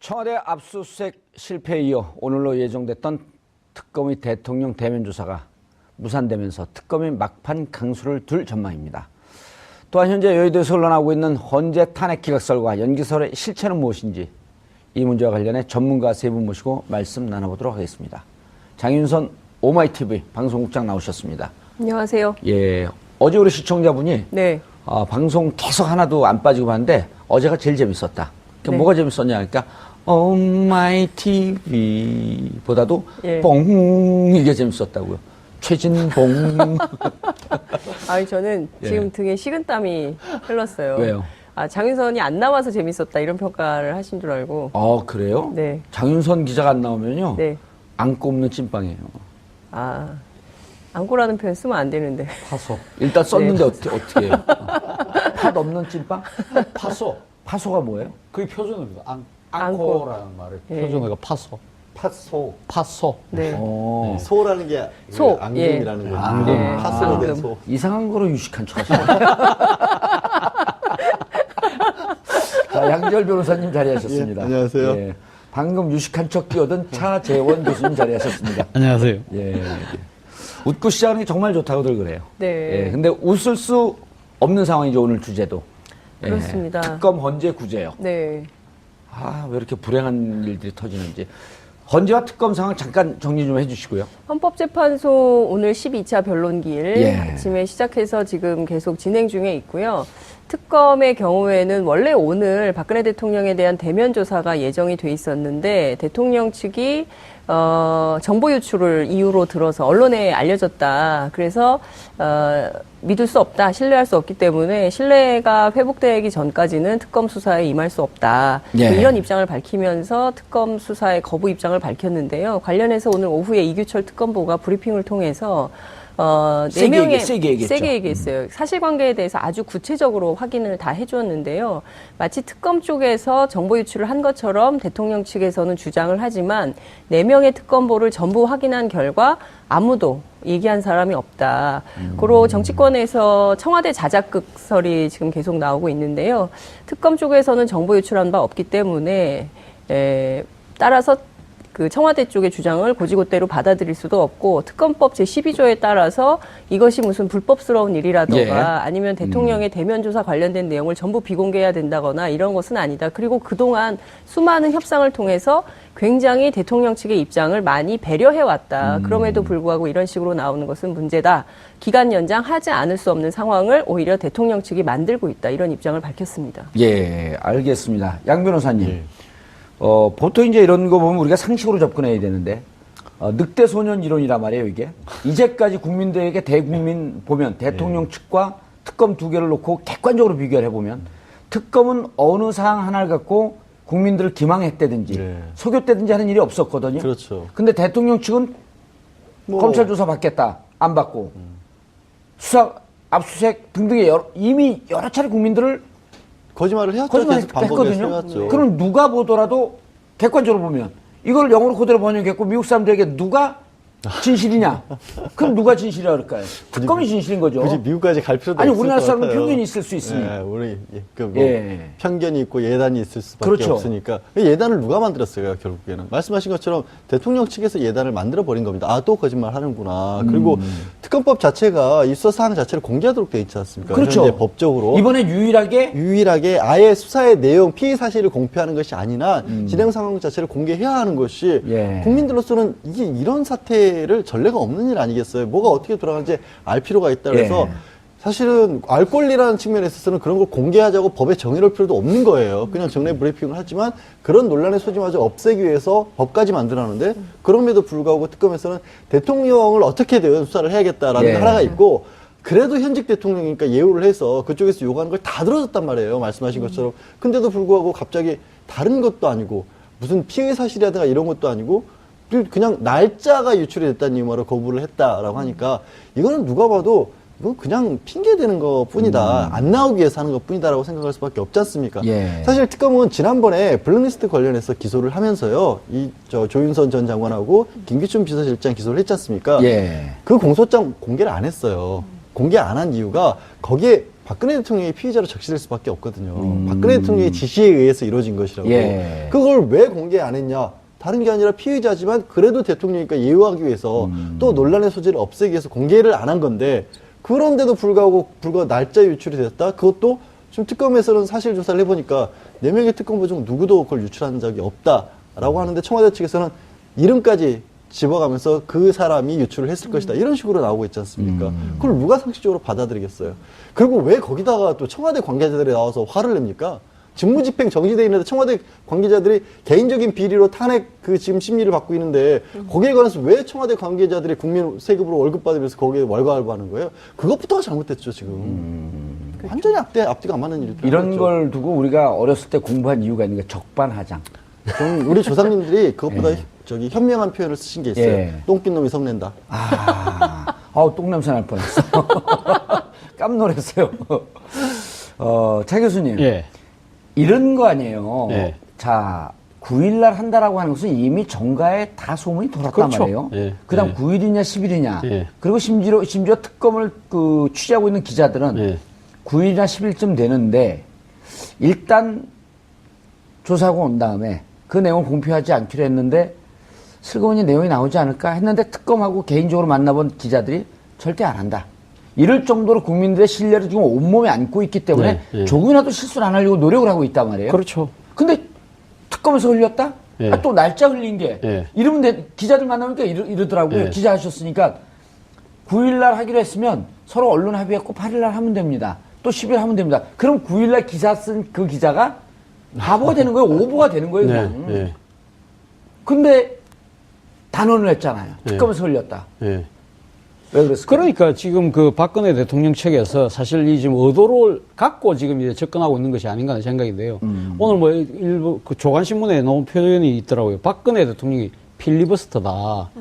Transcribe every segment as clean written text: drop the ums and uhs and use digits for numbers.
청와대 압수수색 실패에 이어 오늘로 예정됐던 특검의 대통령 대면 조사가 무산되면서 특검이 막판 강수를 둘 전망입니다. 또한 현재 여의도에서 흘러나오고 있는 헌재 탄핵 기각설과 연기설의 실체는 무엇인지 이 문제와 관련해 전문가 세 분 모시고 말씀 나눠보도록 하겠습니다. 장윤선 오마이TV 방송국장 나오셨습니다. 안녕하세요. 예, 어제 우리 시청자분이 네. 방송 계속 하나도 안 빠지고 봤는데 어제가 제일 재밌었다. 네. 뭐가 재밌었냐 하니까 오마이TV 보다도 예. 뽕 이게 재밌었다고요. 최진봉. 저는 지금 등에 식은땀이 흘렀어요. 왜요? 장윤선이 안 나와서 재밌었다 이런 평가를 하신 줄 알고. 그래요? 네. 장윤선 기자가 안 나오면요. 네. 안고 없는 찐빵이에요. 안고라는 표현 쓰면 안 되는데. 파소. 일단 썼는데 네. 어떻게 해요? 팥 없는 찐빵? 파소. 파소가 뭐예요? 그게 표준어입니다. 앙코. 앙코라는 말을 예. 표준어가 파소. 팥소. 파소. 네. 소라는 게 소. 앙금이라는 거죠. 앙금. 네. 팥으로 된 앙금. 소. 이상한 거로 유식한 척 하시네요. 자, 양지열 변호사님 자리하셨습니다. 예, 안녕하세요. 예, 방금 유식한 척 끼어든 차재원 교수님 자리하셨습니다. 안녕하세요. 예, 웃고 시작하는 게 정말 좋다고들 그래요. 네. 예, 근데 웃을 수 없는 상황이죠, 오늘 주제도. 예, 그렇습니다. 특검 헌재 구제요. 네. 왜 이렇게 불행한 일들이 터지는지. 헌재와 특검 상황 잠깐 정리 좀 해주시고요. 헌법재판소 오늘 12차 변론기일 예. 아침에 시작해서 지금 계속 진행 중에 있고요. 특검의 경우에는 원래 오늘 박근혜 대통령에 대한 대면 조사가 예정이 돼 있었는데 대통령 측이 정보 유출을 이유로 들어서 언론에 알려졌다. 그래서 믿을 수 없다. 신뢰할 수 없기 때문에 신뢰가 회복되기 전까지는 특검 수사에 임할 수 없다. 예. 이런 입장을 밝히면서 특검 수사의 거부 입장을 밝혔는데요. 관련해서 오늘 오후에 이규철 특검보가 브리핑을 통해서 세게 얘기했어요. 사실관계에 대해서 아주 구체적으로 확인을 다 해주었는데요. 마치 특검 쪽에서 정보 유출을 한 것처럼 대통령 측에서는 주장을 하지만 4명의 특검보를 전부 확인한 결과 아무도 얘기한 사람이 없다. 그리고 정치권에서 청와대 자작극설이 지금 계속 나오고 있는데요. 특검 쪽에서는 정보 유출한 바 없기 때문에 따라서 그 청와대 쪽의 주장을 고지고대로 받아들일 수도 없고 특검법 제12조에 따라서 이것이 무슨 불법스러운 일이라던가 예. 아니면 대통령의 대면 조사 관련된 내용을 전부 비공개해야 된다거나 이런 것은 아니다. 그리고 그동안 수많은 협상을 통해서 굉장히 대통령 측의 입장을 많이 배려해 왔다. 그럼에도 불구하고 이런 식으로 나오는 것은 문제다. 기간 연장하지 않을 수 없는 상황을 오히려 대통령 측이 만들고 있다. 이런 입장을 밝혔습니다. 예, 알겠습니다. 양 변호사님. 예. 보통 이제 이런 거 보면 우리가 상식으로 접근해야 되는데, 늑대 소년 이론이란 말이에요, 이게. 이제까지 국민들에게 대국민 보면 대통령 측과 특검 두 개를 놓고 객관적으로 비교를 해보면 특검은 어느 사항 하나를 갖고 국민들을 기망했다든지 속였다든지 하는 일이 없었거든요. 그렇죠. 근데 대통령 측은 검찰 조사 받겠다, 안 받고 수사, 압수수색 등등의 이미 여러 차례 국민들을 거짓말을 해왔죠. 거짓말했거든요. 해왔죠. 그럼 누가 보더라도 객관적으로 보면 이걸 영어로 그대로 번역했고 미국 사람들에게 누가 진실이냐? 그럼 누가 진실이라 그럴까요? 특검이 진실인 거죠. 굳이 미국까지 갈 필요도 아니 없을 우리나라 것 사람은 같아요. 편견이 있을 수 있으니. 예. 편견이 있고 예단이 있을 수밖에 그렇죠. 없으니까 예단을 누가 만들었어요? 결국에는 말씀하신 것처럼 대통령 측에서 예단을 만들어 버린 겁니다. 또 거짓말 하는구나. 그리고 특검법 자체가 이 수사 사항 자체를 공개하도록 돼 있지 않습니까? 그렇죠. 현재 법적으로 이번에 유일하게 아예 수사의 내용, 피의 사실을 공표하는 것이 아니라 진행 상황 자체를 공개해야 하는 것이 예. 국민들로서는 이게 이런 사태를 전례가 없는 일 아니겠어요? 뭐가 어떻게 돌아가는지 알 필요가 있다 그래서 예. 사실은 알 권리라는 측면에 있어서는 그런 걸 공개하자고 법에 정의할 필요도 없는 거예요. 그냥 정례 브리핑을 하지만 그런 논란의 소지마저 없애기 위해서 법까지 만들어놨는데 그럼에도 불구하고 특검에서는 대통령을 어떻게 대응 수사를 해야겠다라는 예. 하나가 있고 그래도 현직 대통령이니까 예우를 해서 그쪽에서 요구하는 걸 다 들어줬단 말이에요. 말씀하신 것처럼. 근데도 불구하고 갑자기 다른 것도 아니고 무슨 피해 사실이라든가 이런 것도 아니고 그냥 날짜가 유출이 됐다는 이유로 거부를 했다라고 하니까 이거는 누가 봐도 이건 그냥 핑계대는 것 뿐이다. 안 나오기 위해서 하는 것 뿐이다라고 생각할 수밖에 없지 않습니까? 예. 사실 특검은 지난번에 블랙리스트 관련해서 기소를 하면서요. 조윤선 전 장관하고 김기춘 비서실장 기소를 했지 않습니까? 예. 그 공소장 공개를 안 했어요. 공개 안 한 이유가 거기에 박근혜 대통령이 피의자로 적시될 수밖에 없거든요. 박근혜 대통령의 지시에 의해서 이루어진 것이라고. 예. 그걸 왜 공개 안 했냐? 다른 게 아니라 피의자지만 그래도 대통령이니까 예우하기 위해서 또 논란의 소지를 없애기 위해서 공개를 안 한 건데 그런데도 불구하고 날짜 유출이 됐다? 그것도 지금 특검에서는 사실 조사를 해보니까 4명의 특검보 중 누구도 그걸 유출한 적이 없다라고 하는데 청와대 측에서는 이름까지 집어가면서 그 사람이 유출을 했을 것이다. 이런 식으로 나오고 있지 않습니까? 그걸 누가 상식적으로 받아들이겠어요? 그리고 왜 거기다가 또 청와대 관계자들이 나와서 화를 냅니까? 직무집행 정지돼 있는데 청와대 관계자들이 개인적인 비리로 탄핵 그 지금 심리를 받고 있는데 거기에 관해서 왜 청와대 관계자들이 국민 세금으로 월급 받으면서 거기에 왈가왈부하는 거예요? 그것부터가 잘못됐죠 지금. 완전히 앞뒤가 안 맞는 일이 이런 걸 두고 우리가 어렸을 때 공부한 이유가 있는 게 적반하장. 좀 우리 조상님들이 그것보다 저기 현명한 표현을 쓰신 게 있어요. 예. 똥낀 놈이 성낸다. 똥냄새 날 뻔했어. 깜놀했어요. 차 교수님. 예. 이런 거 아니에요. 예. 자, 9일날 한다라고 하는 것은 이미 정가에 다 소문이 돌았단 그렇죠. 말이에요. 예. 그 다음 예. 9일이냐 10일이냐. 예. 그리고 심지어 특검을 취재하고 있는 기자들은 예. 9일이나 10일쯤 되는데 일단 조사하고 온 다음에 그 내용을 공표하지 않기로 했는데 슬그머니 내용이 나오지 않을까 했는데 특검하고 개인적으로 만나본 기자들이 절대 안 한다. 이럴 정도로 국민들의 신뢰를 지금 온몸에 안고 있기 때문에 네, 네. 조금이라도 실수를 안 하려고 노력을 하고 있단 말이에요. 그렇죠. 근데 특검에서 흘렸다? 예. 또 날짜 흘린 게. 예. 이러면 기자들 만나니까 이러더라고요. 예. 기자 하셨으니까 9일날 하기로 했으면 서로 언론 합의했고 8일날 하면 됩니다. 또 10일 하면 됩니다. 그럼 9일날 기사 쓴 그 기자가 바보가 되는 거예요. 오보가 되는 거예요. 네. 그냥. 예. 근데 단언을 했잖아요. 예. 특검에서 흘렸다. 예. 왜 그랬을까요? 그러니까 지금 그 박근혜 대통령 측에서 사실 이 지금 의도를 갖고 지금 이제 접근하고 있는 것이 아닌가 하는 생각이 돼요. 오늘 뭐 일부 그 조간신문에 나온 표현이 있더라고요. 박근혜 대통령이 필리버스터다.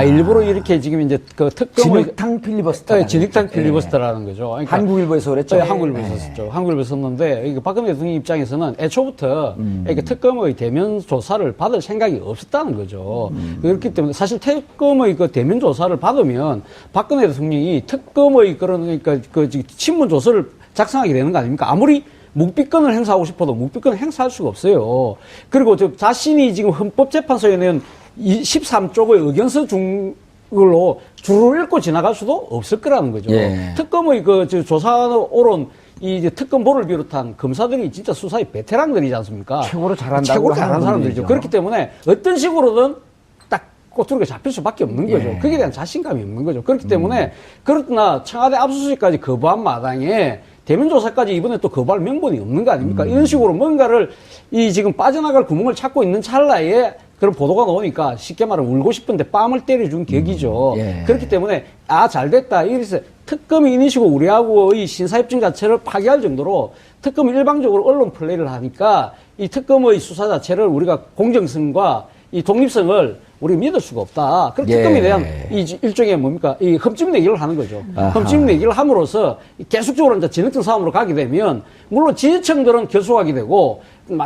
일부러 이렇게 지금 이제 그 특검을 진흙탕 필리버스터. 네, 진흙탕 필리버스터라는 거죠. 그러니까 한국일보에서 그랬죠. 네, 한국일보에서 썼죠. 한국일보에서 썼는데 이게 박근혜 대통령 입장에서는 애초부터 이렇게 특검의 대면 조사를 받을 생각이 없었다는 거죠. 그렇기 때문에 사실 특검의 그 대면 조사를 받으면 박근혜 대통령이 특검의 그러니까 그 친문 조서를 작성하게 되는 거 아닙니까? 아무리 묵비권을 행사하고 싶어도 묵비권을 행사할 수가 없어요. 그리고 자신이 지금 헌법재판소에 낸 13쪽의 의견서 중으로 줄을 읽고 지나갈 수도 없을 거라는 거죠. 예. 특검의 조사로 온 이 특검보를 비롯한 검사들이 진짜 수사의 베테랑들이지 않습니까? 최고로 잘한다고 최고로 잘하는 하는 사람들이죠. 분들이죠. 그렇기 때문에 어떤 식으로든 딱 꼬투리가 잡힐 수밖에 없는 거죠. 예. 거기에 대한 자신감이 없는 거죠. 그렇기 때문에 그렇구나 청와대 압수수색까지 거부한 마당에 대면조사까지 이번에 또 거부할 명분이 없는 거 아닙니까? 이런 식으로 뭔가를 지금 빠져나갈 구멍을 찾고 있는 찰나에 그런 보도가 나오니까 쉽게 말하면 울고 싶은데 뺨을 때려준 격이죠. 예. 그렇기 때문에 잘 됐다. 이래서 특검이 이런 식으로 우리하고의 신사협정 자체를 파괴할 정도로 특검이 일방적으로 언론 플레이를 하니까 이 특검의 수사 자체를 우리가 공정성과 이 독립성을 우리 믿을 수가 없다. 그런 예. 특검에 대한 이 일종의 뭡니까? 이 흠집 내기를 하는 거죠. 아하. 흠집 내기를 함으로써 계속적으로 이제 진흙탕 싸움으로 가게 되면 물론 지지층들은 결속하게 되고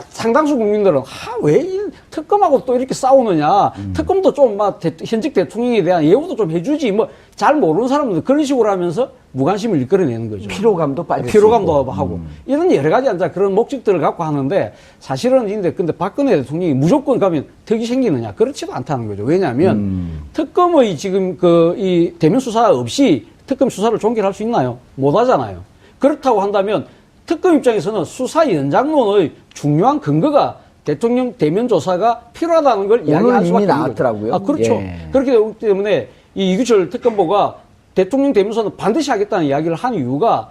상당수 국민들은 왜 이 특검하고 또 이렇게 싸우느냐. 특검도 좀 현직 대통령에 대한 예우도 좀 해주지. 잘 모르는 사람들 그런 식으로 하면서 무관심을 이끌어내는 거죠. 피로감도 빠질 피로감도 수 있고. 하고 이런 여러 가지 이제 그런 목적들을 갖고 하는데 사실은 근데 박근혜 대통령이 무조건 가면 덕이 생기느냐 그렇지도 않다는 거죠. 왜냐하면 특검의 지금 이 대면 수사 없이 특검 수사를 종결할 수 있나요? 못 하잖아요. 그렇다고 한다면 특검 입장에서는 수사 연장론의 중요한 근거가 대통령 대면 조사가 필요하다는 걸 이야기할 수밖에 없는 거죠. 나왔더라고요. 그렇죠. 예. 그렇기 때문에 이 이규철 특검보가 대통령 대면서는 반드시 하겠다는 이야기를 한 이유가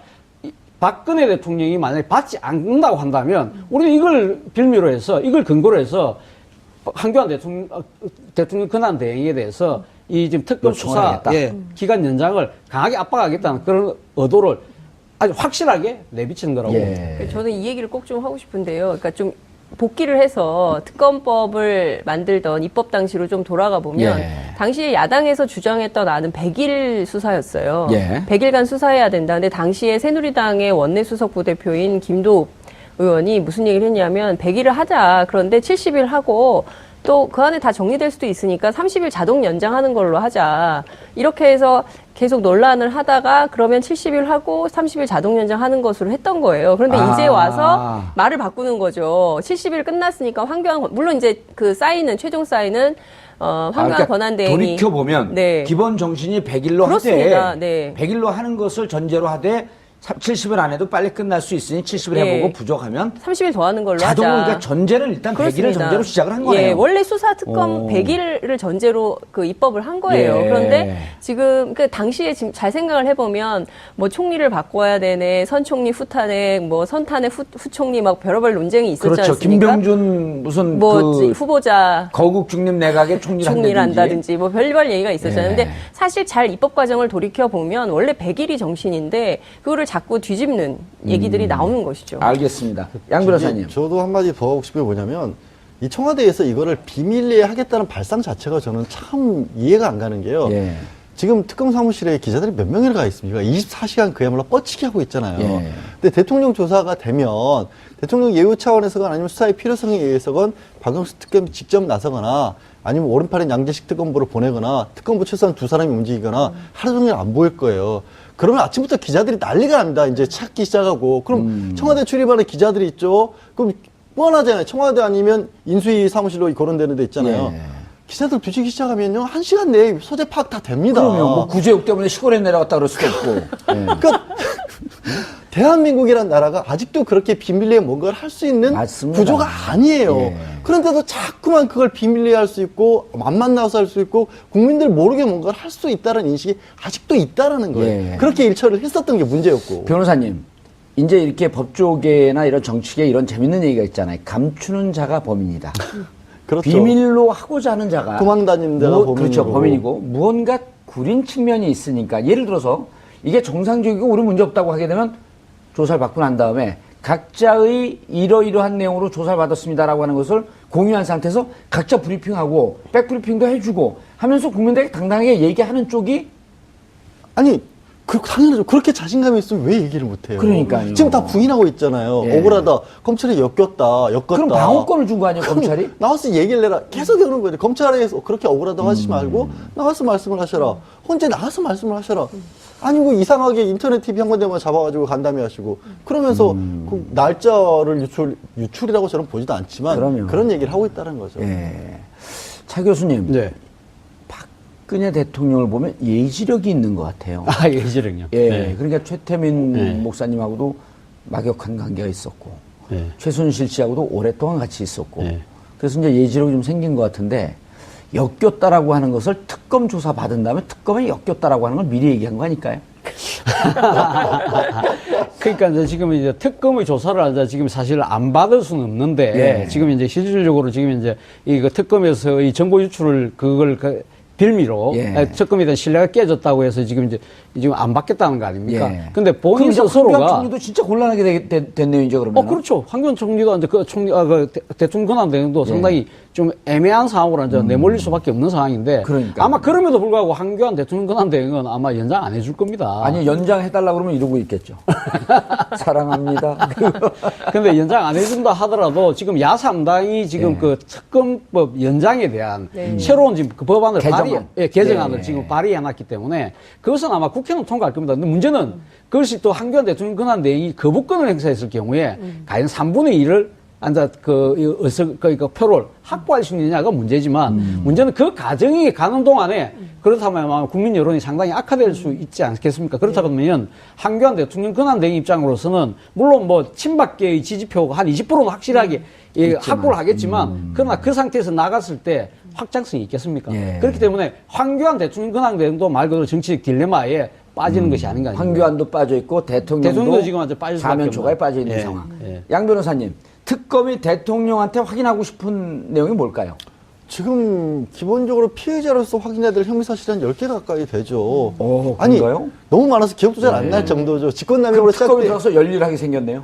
박근혜 대통령이 만약에 받지 않는다고 한다면 우리는 이걸 빌미로 해서 이걸 근거로 해서 한교안 대통령 권한 대행에 대해서 이 지금 특검 수사 기간 연장을 강하게 압박하겠다는 그런 의도를 아주 확실하게 내비치는 거라고. 예. 저는 이 얘기를 꼭 좀 하고 싶은데요. 그러니까 좀 복귀를 해서 특검법을 만들던 입법 당시로 좀 돌아가 보면 예. 당시에 야당에서 주장했던 안은 100일 수사였어요. 예. 100일간 수사해야 된다. 근데 당시에 새누리당의 원내수석 부대표인 김도읍 의원이 무슨 얘기를 했냐면 100일을 하자. 그런데 70일 하고 또 그 안에 다 정리될 수도 있으니까 30일 자동 연장하는 걸로 하자. 이렇게 해서 계속 논란을 하다가 그러면 70일 하고 30일 자동 연장하는 것으로 했던 거예요. 그런데 이제 와서 말을 바꾸는 거죠. 70일 끝났으니까 황교안, 물론 이제 그 사인은, 최종 사인은 황교안 권한대행이. 돌이켜보면 네. 기본 정신이 100일로 그렇습니다. 하되 네. 100일로 하는 것을 전제로 하되 70일 안에도 빨리 끝날 수 있으니 70일 네. 해보고 부족하면 30일 더 하는 걸로 자동으로 하자. 그러니까 전제를 일단 100일을 그렇습니다. 전제로 시작을 한 거네요. 예, 원래 수사 특검 오. 100일을 전제로 그 입법을 한 거예요. 예. 그런데 지금 그 당시에 지금 잘 생각을 해보면 뭐 총리를 바꿔야 되네, 선 총리 후탄핵, 뭐 선탄핵 후총리 막 별의별 논쟁이 있었지 그렇죠. 않습니까? 김병준 무슨 뭐 그 후보자 거국 중립 내각의 총리를 한다든지 뭐 별별 얘기가 있었잖아요. 예. 근데 사실 잘 입법 과정을 돌이켜 보면 원래 100일이 정신인데 그거를 자꾸 뒤집는 얘기들이 나오는 것이죠. 알겠습니다. 양 변호사님. 저도 한마디 더 하고 싶은 게 뭐냐면 이 청와대에서 이거를 비밀리에 하겠다는 발상 자체가 저는 참 이해가 안 가는 게요. 예. 지금 특검 사무실에 기자들이 몇 명이나 가 있습니까? 24시간 그야말로 뻗치게 하고 있잖아요. 예. 근데 대통령 조사가 되면 대통령 예우 차원에서건 아니면 수사의 필요성에 의해서건 박영수 특검이 직접 나서거나 아니면 오른팔인 양재식 특검부를 보내거나 특검부 최소한 두 사람이 움직이거나 하루 종일 안 보일 거예요. 그러면 아침부터 기자들이 난리가 납니다. 이제 찾기 시작하고. 그럼 청와대 출입하는 기자들이 있죠. 그럼 뻔하잖아요. 청와대 아니면 인수위 사무실로 거론되는 데 있잖아요. 예. 기자들 뒤지기 시작하면요. 1시간 내에 소재 파악 다 됩니다. 그러면 뭐 구제역 때문에 시골에 내려갔다 그럴 수도 없고. 예. 그러니까 대한민국이라는 나라가 아직도 그렇게 비밀리에 뭔가를 할 수 있는 맞습니다. 구조가 아니에요. 예. 그런데도 자꾸만 그걸 비밀리에 할 수 있고 맘만 나와서 할 수 있고 국민들 모르게 뭔가를 할 수 있다는 인식이 아직도 있다라는 거예요. 예. 그렇게 일처리를 했었던 게 문제였고. 변호사님, 이제 이렇게 법조계나 이런 정치계 이런 재밌는 얘기가 있잖아요. 감추는 자가 범인이다. 그렇죠. 비밀로 하고자 하는 자가 도망 다니는 데가 범인이고. 그렇죠, 범인이고 무언가 구린 측면이 있으니까 예를 들어서 이게 정상적이고 우리 문제 없다고 하게 되면 조사를 받고 난 다음에 각자의 이러이러한 내용으로 조사를 받았습니다라고 하는 것을 공유한 상태에서 각자 브리핑하고 백브리핑도 해주고 하면서 국민들에게 당당하게 얘기하는 쪽이 아니, 당연하죠. 그렇게 자신감이 있으면 왜 얘기를 못해요? 그러니까요. 지금 다 부인하고 있잖아요. 예. 억울하다. 검찰이 엮었다. 그럼 방어권을 준 거 아니에요, 그럼 검찰이? 나와서 얘기를 내라. 계속 이러는 거죠. 검찰에서 그렇게 억울하다고 하시지 말고 나와서 말씀을 하셔라. 혼자 나와서 말씀을 하셔라. 아니고 이상하게 인터넷 TV 한 군데만 잡아가지고 간담회 하시고 그러면서 그 날짜를 유출이라고 저는 보지도 않지만 그럼요. 그런 얘기를 하고 있다는 거죠. 예. 차 교수님, 네. 박근혜 대통령을 보면 예지력이 있는 것 같아요. 아, 예지력요. 예, 네. 그러니까 최태민 네. 목사님하고도 막역한 관계가 있었고, 네. 최순실 씨하고도 오랫동안 같이 있었고, 네. 그래서 이제 예지력이 좀 생긴 것 같은데, 엮였다라고 하는 것을 특검 조사 받은 다음에 특검에 엮였다라고 하는 걸 미리 얘기한 거 아닐까요? 그러니까 이제 지금 이제 특검의 조사를 이제 지금 사실 안 받을 수는 없는데 예. 지금 이제 실질적으로 지금 이제 이 특검에서의 정보 유출을 그걸 빌미로 예. 특검에 대한 신뢰가 깨졌다고 해서 지금 안 받겠다는 거 아닙니까? 예. 근데 본인 그럼 이제 스스로가 황교안 총리도 진짜 곤란하게 된 내용이죠, 그러면. 그렇죠. 황교안 총리도 이제 그 총리, 대통령 권한 대행도 상당히 좀 애매한 상황으로 이제 내몰릴 수밖에 없는 상황인데. 그러니까요. 아마 그럼에도 불구하고 황교안 대통령 권한 대행은 아마 연장 안 해줄 겁니다. 아니, 연장해달라고 그러면 이러고 있겠죠. 사랑합니다. 근데 연장 안 해준다 하더라도 지금 야3당이 지금 예. 그 특검법 연장에 대한 네. 새로운 지금 그 법안을 개정안. 개정안을 예. 지금 발의해놨기 때문에 그것은 아마 국회는 통과할 겁니다. 근데 문제는 그것이 또 한교안 대통령 권한 대행이 거부권을 행사했을 경우에 과연 3분의 1을 앉아 그 표를 확보할 수 있느냐가 문제지만 문제는 그 과정이 가는 동안에 그렇다면 아마 국민 여론이 상당히 악화될 수 있지 않겠습니까? 그렇다 그러면 한교안 대통령 권한 대행 입장으로서는 물론 뭐 친박계의 지지표가 한 20%는 확실하게 확보를 하겠지만 그러나 그 상태에서 나갔을 때 확장성이 있겠습니까? 예. 그렇기 때문에 황교안 대통령 권한 대행도 말 그대로 정치적 딜레마에 빠지는 것이 아닌가. 황교안도 빠져있고 대통령도 지금 완전 빠질 수밖에 사면초가에 없는. 빠져있는 예. 상황. 예. 양 변호사님, 특검이 대통령한테 확인하고 싶은 내용이 뭘까요? 지금 기본적으로 피해자로서 확인해야 될 혐의사실이 한 10개 가까이 되죠. 아니, 그런가요? 너무 많아서 기억도 잘 안 날 정도죠. 직권남용으로 특검이 시작돼. 들어서 열일하게 생겼네요.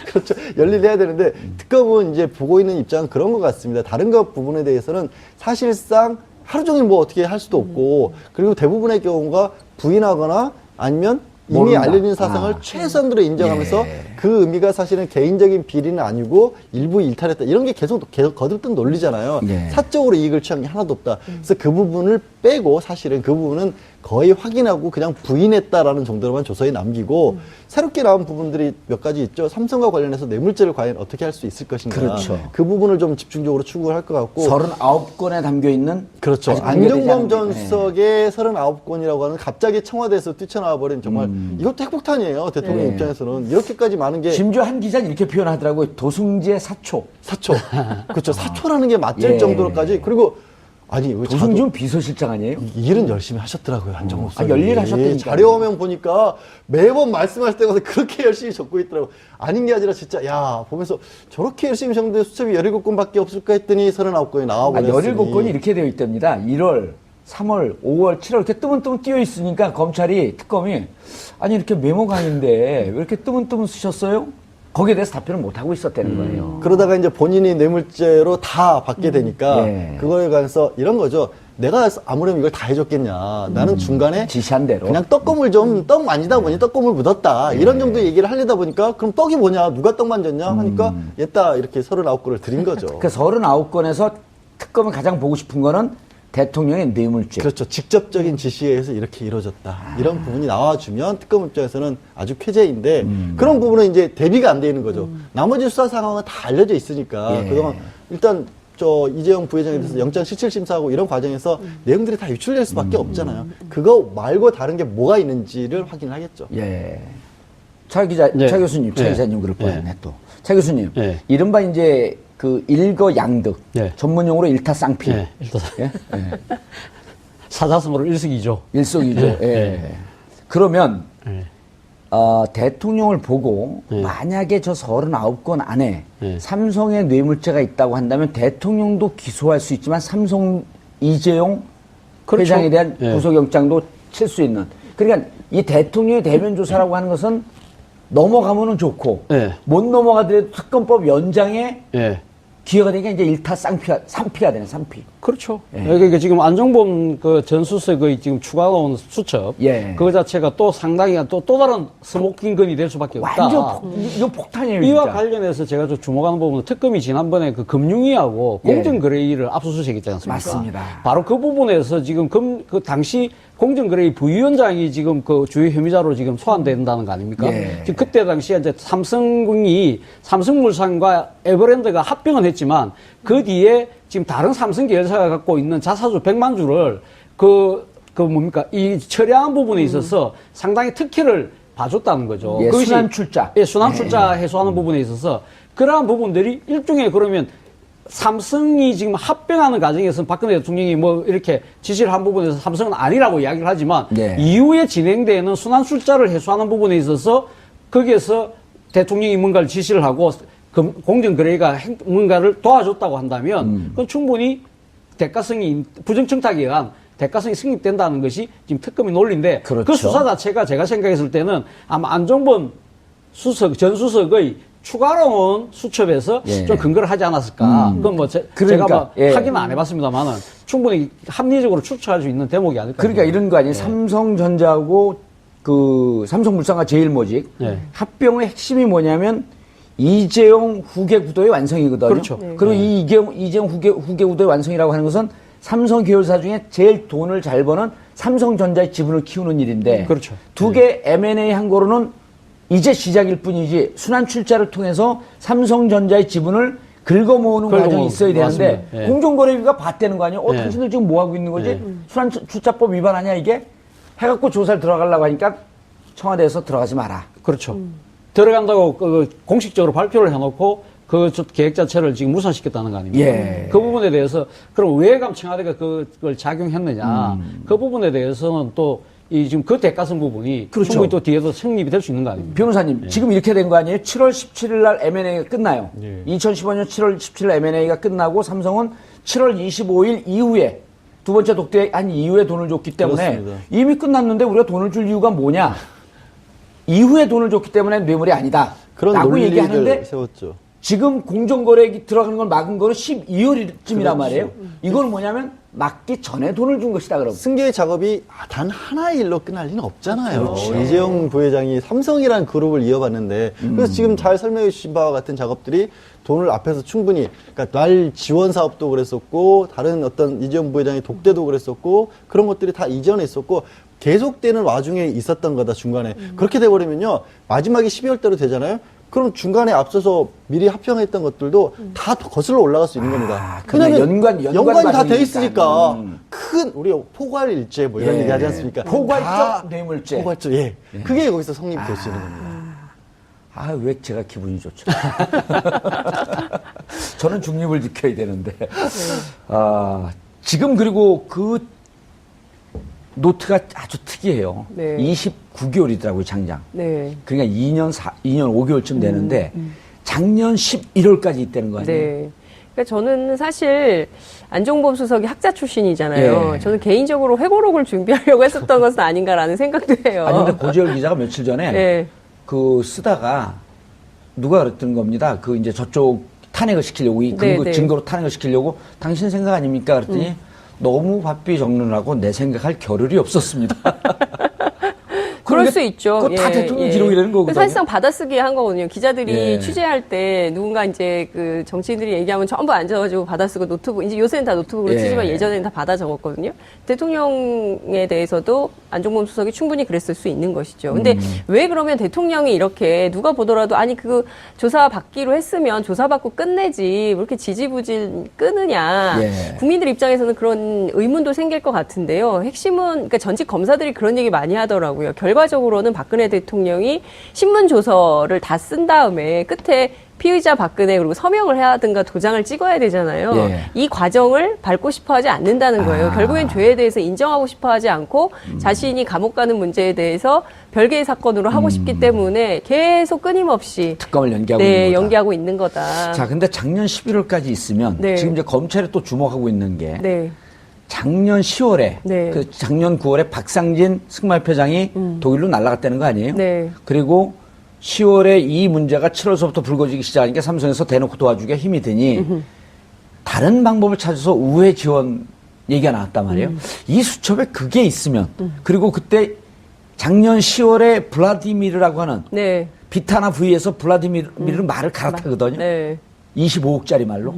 그렇죠. 열일해야 되는데 특검은 이제 보고 있는 입장은 그런 것 같습니다. 다른 것 부분에 대해서는 사실상 하루 종일 뭐 어떻게 할 수도 없고 그리고 대부분의 경우가 부인하거나 아니면 이미 모른다. 알려진 사상을 최선으로 인정하면서 그 의미가 사실은 개인적인 비리는 아니고 일부 일탈했다. 이런 게 계속 거듭된 논리잖아요. 예. 사적으로 이익을 취한 게 하나도 없다. 그래서 그 부분을 빼고 사실은 그 부분은 거의 확인하고 그냥 부인했다라는 정도로만 조서에 남기고 새롭게 나온 부분들이 몇 가지 있죠. 삼성과 관련해서 뇌물죄를 과연 어떻게 할 수 있을 것인가. 그렇죠. 그 부분을 좀 집중적으로 추구를 할 것 같고. 39건에 담겨 있는 그렇죠. 아직 공개되지 안정범 않은 전 게- 수석의 39건이라고 하는 갑자기 청와대에서 뛰쳐나와 버린 정말 이것도 핵폭탄이에요. 대통령 입장에서는. 이렇게까지 많은 게 심지어 한 기자는 이렇게 표현하더라고요. 도승지의 사초. 사초. 그렇죠. 사초라는 게 맞을 예. 정도로까지. 그리고 아니 왜 도승지는 비서실장 아니에요? 일은 열심히 하셨더라고요, 안정범 수석이. 열일하셨다니까요. 자료화면 보니까 매번 말씀하실 때마다 그렇게 열심히 적고 있더라고요. 아닌 게 아니라 진짜, 야, 보면서 저렇게 열심히 적는데 수첩이 17건밖에 없을까 했더니 39건이 나와버렸으니. 17건이 이렇게 되어 있답니다. 1월, 3월, 5월, 7월 이렇게 뜨문뜨문 띄어 있으니까 검찰이, 특검이 아니 이렇게 메모가 아닌데 왜 이렇게 뜨문뜨문 쓰셨어요? 거기에 대해서 답변을 못하고 있었다는 거예요. 그러다가 이제 본인이 뇌물죄로 다 받게 되니까 예. 그거에 관해서 이런 거죠. 내가 아무렴 이걸 다 해줬겠냐. 나는 중간에 지시한 대로. 그냥 떡고물 좀, 떡 만지다 보니 떡고물 묻었다. 이런 정도 얘기를 하려다 보니까 그럼 떡이 뭐냐. 누가 떡 만졌냐 하니까 얘다 이렇게 39건을 드린 거죠. 그 39건에서 특검이 가장 보고 싶은 거는 대통령의 뇌물죄. 그렇죠. 직접적인 지시에 의해서 이렇게 이루어졌다. 이런 부분이 나와주면 특검 입장에서는 아주 쾌재인데 그런 부분은 이제 대비가 안 돼 있는 거죠. 나머지 수사 상황은 다 알려져 있으니까 예. 그동안 일단 저 이재용 부회장에 대해서 영장 실질 심사하고 이런 과정에서 내용들이 다 유출될 수밖에 없잖아요. 그거 말고 다른 게 뭐가 있는지를 확인하겠죠. 예. 차 기자, 네. 차 교수님, 차 네. 기자님 그럴 네. 뻔했네 또. 차 교수님, 네. 이른바 이제 그 일거양득, 네. 전문용어로 일타쌍피. 예, 일단 예? 예. 사자성어로 일석이조. 일석이조. 네. 예. 네. 그러면 예. 대통령을 보고 네. 만약에 저 39건 안에 네. 삼성의 뇌물죄가 있다고 한다면 대통령도 기소할 수 있지만 삼성 이재용 그렇죠. 회장에 대한 네. 구속영장도 칠 수 있는. 그러니까 이 대통령의 대면 조사라고 하는 것은 넘어가면은 좋고 네. 못 넘어가더라도 특검법 연장에 예. 기회가 되니까 이제 일타쌍피가 삼피가 되는 삼피. 그렇죠. 예. 그러니까 지금 안정범 그 전 수석의 지금 추가 나온 수첩. 예. 그거 자체가 또 상당히 또 다른 스모킹건이 될 수밖에 없다. 완전 이거 폭탄이에요. 이와 진짜. 관련해서 제가 좀 주목하는 부분은 특검이 지난번에 그 금융위하고 예. 공정거래위를 압수수색했지 않습니까? 맞습니다. 바로 그 부분에서 지금 그 당시 공정거래위 부위원장이 지금 그 주요 혐의자로 지금 소환된다는 거 아닙니까? 예. 지금 그때 당시에 이제 삼성물산과 에버랜드가 합병은 했지만 그 뒤에 지금 다른 삼성 계열사가 갖고 있는 자사주 100만 주를 이 처리한 부분에 있어서 상당히 특혜를 봐줬다는 거죠. 예, 그것이- 순환출자. 예, 순환출자 해소하는 부분에 있어서 그러한 부분들이 일종의 그러면 삼성이 지금 합병하는 과정에서 박근혜 대통령이 뭐 이렇게 지시를 한 부분에서 삼성은 아니라고 이야기를 하지만 네. 이후에 진행되는 순환출자를 해소하는 부분에 있어서 거기에서 대통령이 뭔가를 지시를 하고 공정거래가 뭔가를 도와줬다고 한다면 그건 충분히 대가성이 부정청탁에 의한 대가성이 성립된다는 것이 지금 특검의 논리인데 그렇죠. 그 수사 자체가 제가 생각했을 때는 아마 안정범 전 수석의 추가로 온 수첩에서 예. 좀 근거를 하지 않았을까. 그건 뭐 제가 그러니까, 뭐 예. 확인은 안 해봤습니다만은 충분히 합리적으로 추측할 수 있는 대목이 아닐까. 그러니까 이런 거 예. 아니에요. 삼성전자하고 그 삼성물산과 제일모직 네. 합병의 핵심이 뭐냐면 이재용 후계 구도의 완성이거든요. 그렇죠. 그리고 이 이재용 후계 구도의 완성이라고 하는 것은 삼성 계열사 중에 제일 돈을 잘 버는 삼성전자의 지분을 키우는 일인데 그렇죠. 두 개 M&A 한 거로는 이제 시작일 뿐이지 순환 출자를 통해서 삼성전자의 지분을 긁어모으는 과정이 있어야 되는데 맞습니다. 예. 공정거래위가 봤다는 거 아니에요? 예. 당신들 지금 뭐 하고 있는 거지? 예. 순환 출자법 위반 아니야 이게? 해갖고 조사를 들어가려고 하니까 청와대에서 들어가지 마라. 그렇죠. 들어간다고 공식적으로 발표를 해놓고 그 계획 자체를 지금 무산시켰다는 거 아닙니까? 예. 그 부분에 대해서 그럼 왜 청와대가 그걸 작용했느냐? 그 부분에 대해서는 또 이 지금 그 대가성 부분이 그렇죠. 충분히 또 뒤에서 성립이 될 수 있는 거 아닙니까? 변호사님, 지금 이렇게 된 거 아니에요? 7월 17일 날 M&A가 끝나요. 예. 2015년 7월 17일 M&A가 끝나고 삼성은 7월 25일 이후에 두 번째 독대 한 이후에 돈을 줬기 때문에 그렇습니다. 이미 끝났는데 우리가 돈을 줄 이유가 뭐냐? 이후에 돈을 줬기 때문에 뇌물이 아니다. 그런 라고 논리를 얘기하는데 세웠죠. 지금 공정거래액이 들어가는 걸 막은 거는 12월쯤이란 말이에요. 이건 뭐냐면 막기 전에 돈을 준 것이다, 그럼. 승계 작업이 단 하나의 일로 끝날 리는 없잖아요. 그렇죠. 이재용 부회장이 삼성이라는 그룹을 이어봤는데 그래서 지금 잘 설명해 주신 바와 같은 작업들이 돈을 앞에서 충분히 그러니까 날 지원 사업도 그랬었고 다른 어떤 이재용 부회장의 독대도 그랬었고 그런 것들이 다 이전에 있었고 계속되는 와중에 있었던 거다 중간에 그렇게 돼버리면요 마지막에 12월대로 되잖아요. 그럼 중간에 앞서서 미리 합병했던 것들도 다 거슬러 올라갈 수 있는 겁니다. 그러면 연관이 다 돼 과정이니까. 있으니까 큰 우리 포괄일제 뭐 이런 예. 얘기 하지 않습니까? 포괄적 다 뇌물죄. 포괄적 예. 그게 거기서 성립될 수 있는 겁니다. 아, 왜 제가 기분이 좋죠? 저는 중립을 지켜야 되는데. 아, 지금 그리고 그 노트가 아주 특이해요. 네. 29개월이더라고요, 장장. 네. 그러니까 2년 5개월쯤 되는데 작년 11월까지 있다는 거 아니에요? 네. 그러니까 저는 사실 안종범 수석이 학자 출신이잖아요. 예. 저는 개인적으로 회고록을 준비하려고 했었던 것은 아닌가라는 생각도 해요. 아니, 근데 고재열 기자가 며칠 전에 네. 그 쓰다가 누가 그랬던 겁니다. 그 이제 저쪽 탄핵을 시키려고 이 근거, 네, 네. 증거로 탄핵을 시키려고 당신 생각 아닙니까? 그랬더니 너무 바삐 적느라고 내 생각할 겨를이 없었습니다. 그럴 수 있죠. 그거 다 대통령 기록이라는 거거든요. 사실상 받아쓰기 한 거거든요. 기자들이 예. 취재할 때 누군가 이제 그 정치인들이 얘기하면 전부 앉아가지고 받아쓰고 노트북, 이제 요새는 다 노트북으로 예. 치지만 예전에는 다 받아 적었거든요. 대통령에 대해서도 안종범 수석이 충분히 그랬을 수 있는 것이죠. 근데 왜 그러면 대통령이 이렇게 누가 보더라도 아니 그 조사 받기로 했으면 조사 받고 끝내지 왜 이렇게 지지부진 끄느냐. 예. 국민들 입장에서는 그런 의문도 생길 것 같은데요. 핵심은 그러니까 전직 검사들이 그런 얘기 많이 하더라고요. 결과적으로는 박근혜 대통령이 신문 조서를 다 쓴 다음에 끝에 피의자 박근혜 그리고 서명을 해야 하든가 도장을 찍어야 되잖아요. 예. 이 과정을 밟고 싶어 하지 않는다는 거예요. 결국엔 죄에 대해서 인정하고 싶어 하지 않고 자신이 감옥 가는 문제에 대해서 별개의 사건으로 하고 싶기 때문에 계속 끊임없이 특검을 연기하고 있는 거다. 연기하고 있는 거다. 자, 근데 작년 11월까지 있으면 네. 지금 이제 검찰이 또 주목하고 있는 게 네. 작년 10월에 네. 그 작년 9월에 박상진 승마협회장이 독일로 날아갔다는 거 아니에요? 네. 그리고 10월에 이 문제가 7월서부터 불거지기 시작하니까 삼성에서 대놓고 도와주기가 힘이 드니 다른 방법을 찾아서 우회 지원 얘기가 나왔단 말이에요. 이 수첩에 그게 있으면 그리고 그때 작년 10월에 블라디미르라고 하는 네. 비타나 V에서 블라디미르는 말을 갈아타거든요. 네. 25억짜리 말로.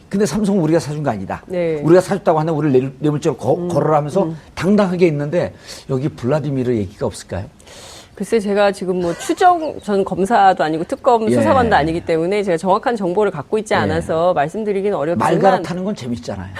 근데 삼성은 우리가 사준 거 아니다. 네. 우리가 사줬다고 하는데 우리를 뇌물죄로 걸어라 하면서 당당하게 있는데 여기 블라디미르 얘기가 없을까요? 글쎄 제가 지금 뭐 전 검사도 아니고 특검 예. 수사관도 아니기 때문에 제가 정확한 정보를 갖고 있지 않아서 말씀드리기는 말 어렵지만 갈아타는 건 재밌잖아요.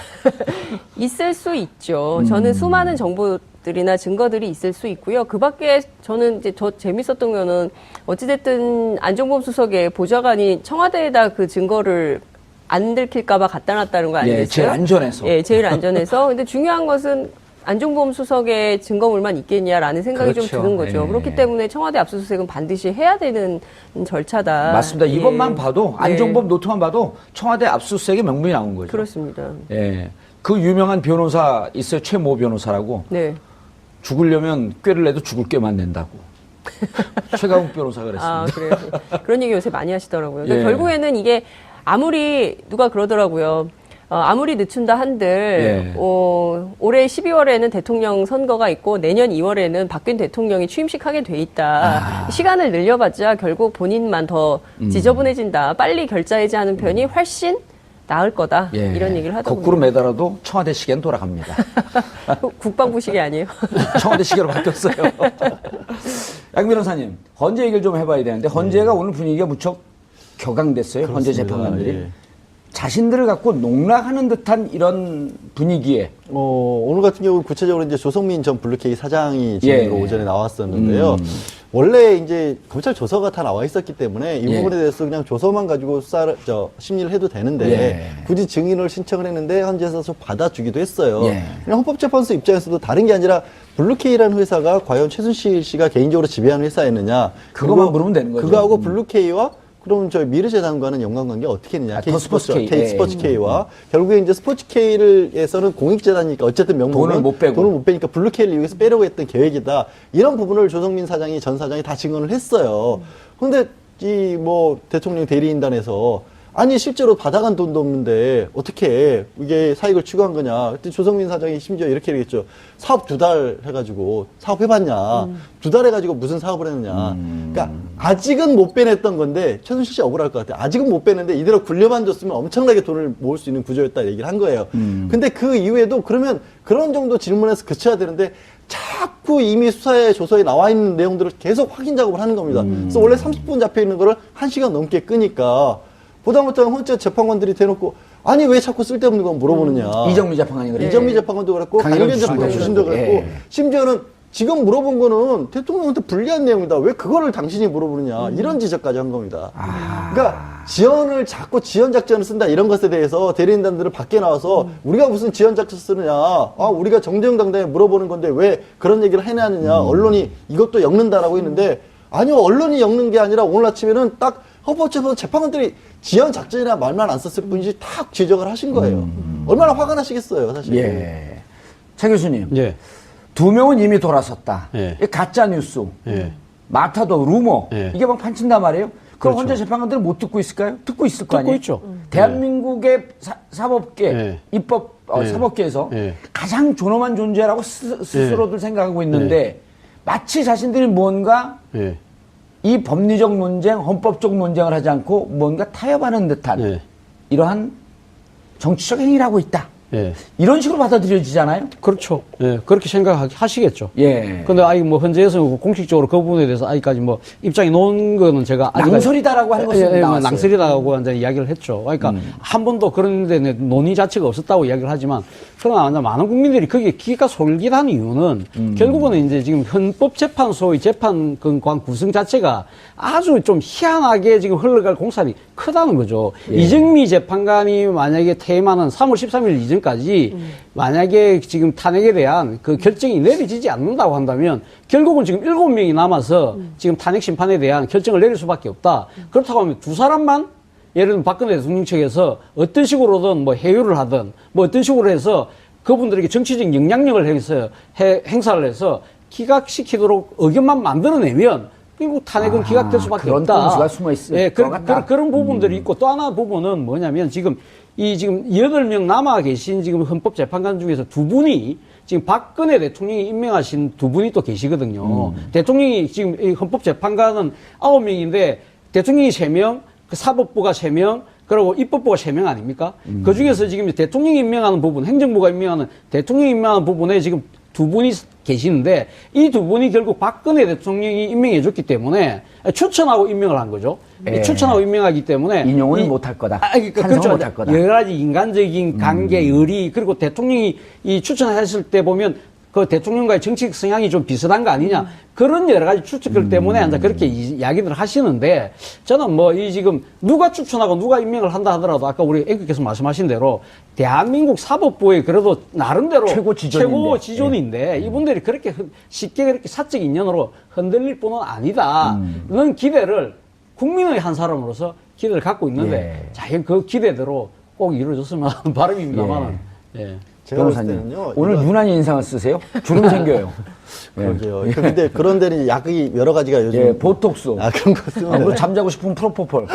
있을 수 있죠. 저는 수많은 정보들이나 증거들이 있을 수 있고요. 그 밖에 저는 이제 더 재밌었던 거는 어찌됐든 안종범 수석의 보좌관이 청와대에다 그 증거를 안 들킬까봐 갖다 놨다는 거 아니겠어요? 예, 제일 안전해서. 예, 제일 안전해서. 근데 중요한 것은 안종범 수석의 증거물만 있겠냐라는 생각이 그렇죠. 좀 드는 거죠. 예. 그렇기 때문에 청와대 압수수색은 반드시 해야 되는 절차다. 맞습니다. 이것만 예. 봐도 안종범 노트만 봐도 청와대 압수수색의 명분이 나온 거죠. 그렇습니다. 예. 그 유명한 변호사 있어요. 최모 변호사라고. 네. 죽으려면 꾀를 내도 죽을 꾀만 낸다고. 최강욱 변호사가 그랬습니다. 아, 그래요. 그런 얘기 요새 많이 하시더라고요. 그러니까 예. 결국에는 이게 아무리 누가 그러더라고요. 아무리 늦춘다 한들 예. 올해 12월에는 대통령 선거가 있고 내년 2월에는 박균 대통령이 취임식 하게 돼 있다. 시간을 늘려봤자 결국 본인만 더 지저분해진다. 빨리 결자해지하는 편이 훨씬 나을 거다. 예. 이런 얘기를 하더군요. 거꾸로 매달아도 청와대 시계는 돌아갑니다. 국방부식이 아니에요. 청와대 시계로 바뀌었어요. 양 변호사님, 헌재 얘기를 좀 해봐야 되는데 헌재가 오늘 분위기가 무척 격앙됐어요. 헌재 그렇습니다. 재판관들이. 예. 자신들을 갖고 농락하는 듯한 이런 분위기에 오늘 같은 경우는 구체적으로 이제 조성민 전 블루케이 사장이 지금 예. 오전에 나왔었는데요. 원래 이제 검찰 조서가 다 나와 있었기 때문에 이 예. 부분에 대해서 그냥 조서만 가지고 심리를 해도 되는데 예. 굳이 증인을 신청을 했는데 헌재에서 좀 받아주기도 했어요. 예. 그냥 헌법재판소 입장에서도 다른 게 아니라 블루케이라는 회사가 과연 최순실 씨가 개인적으로 지배하는 회사였느냐. 그것만 물으면 되는 거죠. 그거하고 블루케이와 그럼 저희 미르재단과는 연관관계 어떻게 했느냐. 더 스포츠 K. K 스포츠 K와 결국에 이제 스포츠 K에서는 공익재단이니까 어쨌든 명목은 돈을 못 빼고. 돈을 못 빼니까 블루케이를 이용해서 빼려고 했던 계획이다. 이런 부분을 조성민 사장이 전 사장이 다 증언을 했어요. 그런데 이 뭐 대통령 대리인단에서 아니 실제로 받아간 돈도 없는데 어떻게 이게 사익을 추구한 거냐. 그때 조성민 사장이 심지어 이렇게 얘기했죠. 사업 2달 해가지고 사업해봤냐. 2달 해가지고 무슨 사업을 했느냐. 그러니까 아직은 못 빼냈던 건데 최순실 씨 억울할 것 같아요. 아직은 못 빼냈는데 이대로 굴려만 줬으면 엄청나게 돈을 모을 수 있는 구조였다 얘기를 한 거예요. 근데 그 이후에도 그러면 그런 정도 질문에서 그쳐야 되는데 자꾸 이미 수사에 조서에 나와 있는 내용들을 계속 확인 작업을 하는 겁니다. 그래서 원래 30분 잡혀 있는 거를 1시간 넘게 끄니까 보다 못한 헌재 재판관들이 대놓고 아니 왜 자꾸 쓸데없는 건 물어보느냐. 이정미 재판관이 그래요. 이정미 재판관도 그랬고 강일gen 재판관 주심도 그랬고 예. 심지어는 지금 물어본 거는 대통령한테 불리한 내용이다. 왜 그거를 당신이 물어보느냐. 이런 지적까지 한 겁니다. 그러니까 지연을 자꾸 지연 작전을 쓴다 이런 것에 대해서 대리인단들은 밖에 나와서 우리가 무슨 지연 작전 쓰느냐. 아 우리가 정정당당히 물어보는 건데 왜 그런 얘기를 해내느냐. 언론이 이것도 엮는다라고 했는데 아니요 언론이 엮는 게 아니라 오늘 아침에는 딱 헌법재판소 재판관들이 지연 작전이라 말만 안 썼을 뿐이지 탁 지적을 하신 거예요. 얼마나 화가 나시겠어요, 사실. 예. 차 교수님. 예. 2명은 이미 돌아섰다. 예. 이 가짜 뉴스. 예. 마타도 루머. 예. 이게 막 판친단 말이에요. 그럼 그렇죠. 헌재 재판관들은 못 듣고 있을까요? 듣고 있을 거 듣고 아니에요? 있죠. 대한민국의 사법계, 예. 입법, 예. 사법계에서 예. 가장 존엄한 존재라고 스스로들 생각하고 있는데 마치 자신들이 뭔가 예. 이 법리적 논쟁, 헌법적 논쟁을 하지 않고 뭔가 타협하는 듯한 예. 이러한 정치적 행위를 하고 있다. 예. 이런 식으로 받아들여지잖아요. 그렇죠. 예. 그렇게 생각하시겠죠. 예. 근데 아직 뭐 현재에서 공식적으로 그 부분에 대해서 아직까지 뭐 입장이 놓은 거는 제가 아직까지 낭설이다라고 하는 것은 뭐 나왔어요. 낭설이라고 이제 이야기를 했죠. 그러니까 한 번도 그런 데 논의 자체가 없었다고 이야기를 하지만 그러나 많은 국민들이 거기에 귀가 솔깃한 이유는 결국은 이제 지금 헌법재판소의 재판관 구성 자체가 아주 좀 희한하게 지금 흘러갈 공산이 크다는 거죠. 예. 이정미 재판관이 만약에 퇴임하는 3월 13일 이전까지 만약에 지금 탄핵에 대한 그 결정이 내려지지 않는다고 한다면 결국은 지금 7명이 남아서 지금 탄핵 심판에 대한 결정을 내릴 수밖에 없다. 그렇다고 하면 두 사람만 예를 들면 박근혜 대통령 측에서 어떤 식으로든 뭐 해유를 하든 뭐 어떤 식으로 해서 그분들에게 정치적 영향력을 행사를 해서 기각시키도록 의견만 만들어내면 결국 탄핵은 기각될 수밖에 그런 없다. 꼼수가 숨어 있을 예, 것 같다. 그런 부분들이 있고 또 하나 부분은 뭐냐면 지금 8명 남아 계신 지금 헌법재판관 중에서 2분이 지금 박근혜 대통령이 임명하신 2분이 또 계시거든요. 대통령이 지금 이 헌법재판관은 9명인데 대통령이 3명, 그 사법부가 3명, 그리고 입법부가 3명 아닙니까? 그 중에서 지금 대통령이 임명하는 부분, 행정부가 임명하는 대통령이 임명하는 부분에 지금 2분이 계시는데 이 2분이 결국 박근혜 대통령이 임명해줬기 때문에 추천하고 임명을 한 거죠. 예. 추천하고 임명하기 때문에 인용은 못할 거다. 그러니까 찬성은 그렇죠. 못할 거다. 여러 가지 인간적인 관계, 의리 그리고 대통령이 이 추천했을 때 보면 그 대통령과의 정치적 성향이 좀 비슷한 거 아니냐 그런 여러 가지 추측들 때문에 이제 그렇게 이야기들 하시는데 저는 뭐 이 지금 누가 추천하고 누가 임명을 한다 하더라도 아까 우리 앵커께서 말씀하신 대로 대한민국 사법부의 그래도 나름대로 최고 지존인데 이분들이 그렇게 쉽게 그렇게 사적 인연으로 흔들릴 뿐은 아니다. 그런 기대를 국민의 한 사람으로서 기대를 갖고 있는데 예. 자연 그 기대대로 꼭 이루어졌으면 하는 바람입니다만은. 예. 제가 봤을 변호사님. 때는요. 오늘 이건- 유난히 인상을 쓰세요? 주름 생겨요. 그러게요. 근데 그런 데는 약이 여러 가지가 요즘. 예, 보톡스. 아, 그런 거 쓰면. 그리고 잠자고 싶은 프로포폴.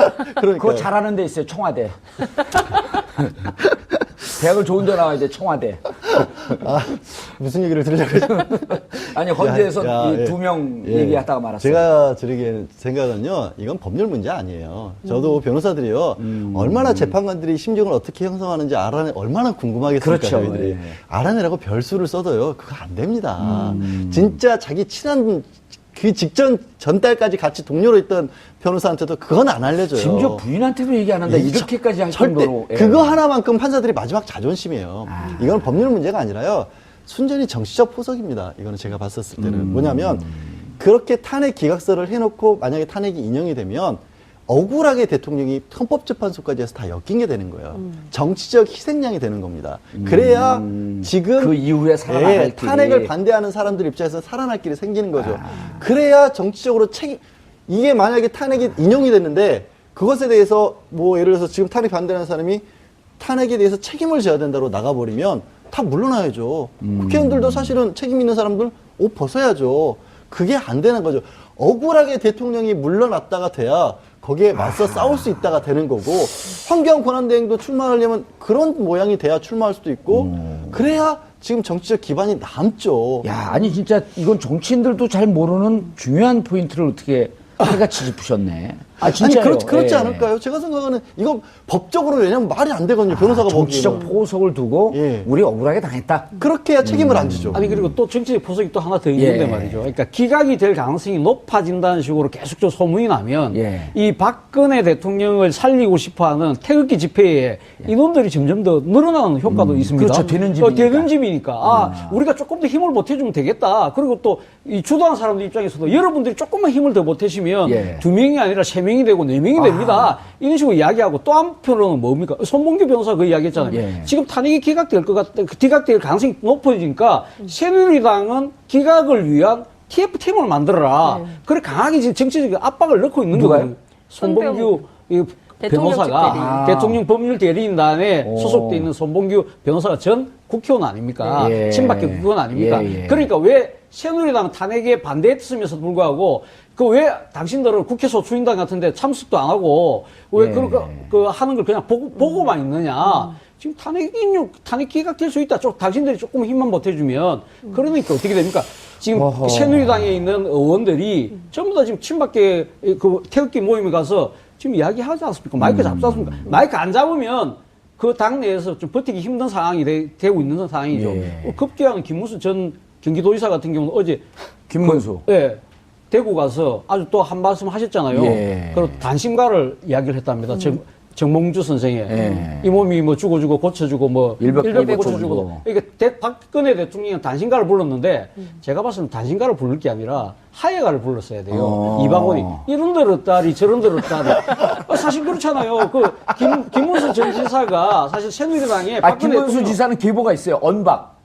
그거 잘하는 데 있어요, 청와대. 대학을 좋은 데 나와야 돼, 청와대. 아, 무슨 얘기를 들으려고 했죠? 아니, 헌재에서 야, 이 예. 2명 예. 얘기하다가 말았어요. 제가 드리기에는 생각은요, 이건 법률 문제 아니에요. 저도 변호사들이요, 얼마나 재판관들이 심정을 어떻게 형성하는지 얼마나 궁금하겠습니까? 그렇죠. 저희들이. 예. 알아내라고 별수를 써도요, 그거 안 됩니다. 진짜 자기 친한 그 전달까지 같이 동료로 있던 변호사한테도 그건 안 알려줘요. 심지어 부인한테도 얘기 안 한다. 예, 이렇게까지 할 절대 정도로. 예. 그거 하나만큼 판사들이 마지막 자존심이에요. 이건 법률 문제가 아니라요. 순전히 정치적 포석입니다. 이거는 제가 봤었을 때는 뭐냐면 그렇게 탄핵 기각서를 해놓고 만약에 탄핵이 인용이 되면 억울하게 대통령이 헌법재판소까지 해서 다 엮인 게 되는 거예요. 정치적 희생양이 되는 겁니다. 그래야 지금 그 이후에 살아나갈 길이. 탄핵을 반대하는 사람들 입장에서 살아날 길이 생기는 거죠. 그래야 정치적으로 이게 만약에 탄핵이 인용이 됐는데 그것에 대해서 뭐 예를 들어서 지금 탄핵 반대하는 사람이 탄핵에 대해서 책임을 져야 된다고 나가버리면 다 물러나야죠. 국회의원들도 사실은 책임 있는 사람들 옷 벗어야죠. 그게 안 되는 거죠. 억울하게 대통령이 물러났다가 돼야 거기에 맞서 싸울 수 있다가 되는 거고 황교안 권한대행도 출마하려면 그런 모양이 돼야 출마할 수도 있고 그래야 지금 정치적 기반이 남죠. 야, 아니 진짜 이건 정치인들도 잘 모르는 중요한 포인트를 어떻게 해같이 짚으셨네. 아, 진짜요? 아니, 그렇지 예. 않을까요? 제가 생각하는 이건 법적으로 왜냐면 말이 안 되거든요. 변호사가 정치적 보기에는. 포석을 두고 예. 우리 억울하게 당했다. 그렇게 해야 책임을 안 지죠. 아니 그리고 또 정치적 포석이 또 하나 더 있는데 예. 말이죠. 그러니까 기각이 될 가능성이 높아진다는 식으로 계속적으로 소문이 나면 예. 이 박근혜 대통령을 살리고 싶어하는 태극기 집회에 인원들이 점점 더 늘어나는 효과도 있습니다. 그렇죠. 되는 집이니까. 되는 집이니까 우리가 조금 더 힘을 보태주면 되겠다. 그리고 또 이 주도한 사람들 입장에서도 여러분들이 조금만 힘을 더 보태시면 예. 2명이 아니라 3명이 되고 4명이 됩니다. 이런 식으로 이야기하고 또 한편으로는 뭡니까? 손봉규 변호사 그 이야기했잖아요. 예. 지금 탄핵이 기각될 것 같다. 기각될 가능성이 높아지니까 새누리당은 기각을 위한 TF팀을 만들어라. 그래 강하게 지금 정치적 압박을 넣고 있는 누가요? 거거든요. 손봉규 이 대통령 변호사가 측 대통령 법률 대리인단에 소속돼 있는 손봉규 변호사가 전 국회의원 아닙니까? 예. 친박계 국회의원 아닙니까? 예, 예. 그러니까 왜 새누리당 탄핵에 반대했음에도 불구하고 그 왜 당신들은 국회 소추인단 같은데 참석도 안 하고 왜 예. 그 하는 걸 그냥 보고만 있느냐? 지금 탄핵 기각될 수 있다. 당신들이 조금 힘만 보태주면 그러니까 어떻게 됩니까? 지금 어허. 새누리당에 있는 의원들이 전부 다 지금 친박계 그 태극기 모임에 가서 지금 이야기하지 않습니까? 마이크 잡지 않습니까? 마이크 안 잡으면 그 당내에서 좀 버티기 힘든 상황이 되고 있는 상황이죠. 예. 급기야는 김문수 전 경기도지사 같은 경우는 어제 김문수. 예. 대구 가서 아주 또 한 말씀 하셨잖아요. 예. 그리고 단심가를 이야기를 했답니다. 정몽주 선생의 예. 이 몸이 뭐 죽어주고 고쳐주고 뭐 일백 고쳐주고 고쳐주고. 그러니까 박근혜 대통령은 단신가를 불렀는데 제가 봤을 때 단신가를 부를 게 아니라 하예가를 불렀어야 돼요. 이방원이 이런 데로 딸이 저런 데로 딸이 사실 그렇잖아요. 그 김문수 전 지사가 사실 새누리당에 아, 박근혜 김문수 대통령 지사는 계보가 있어요. 언박.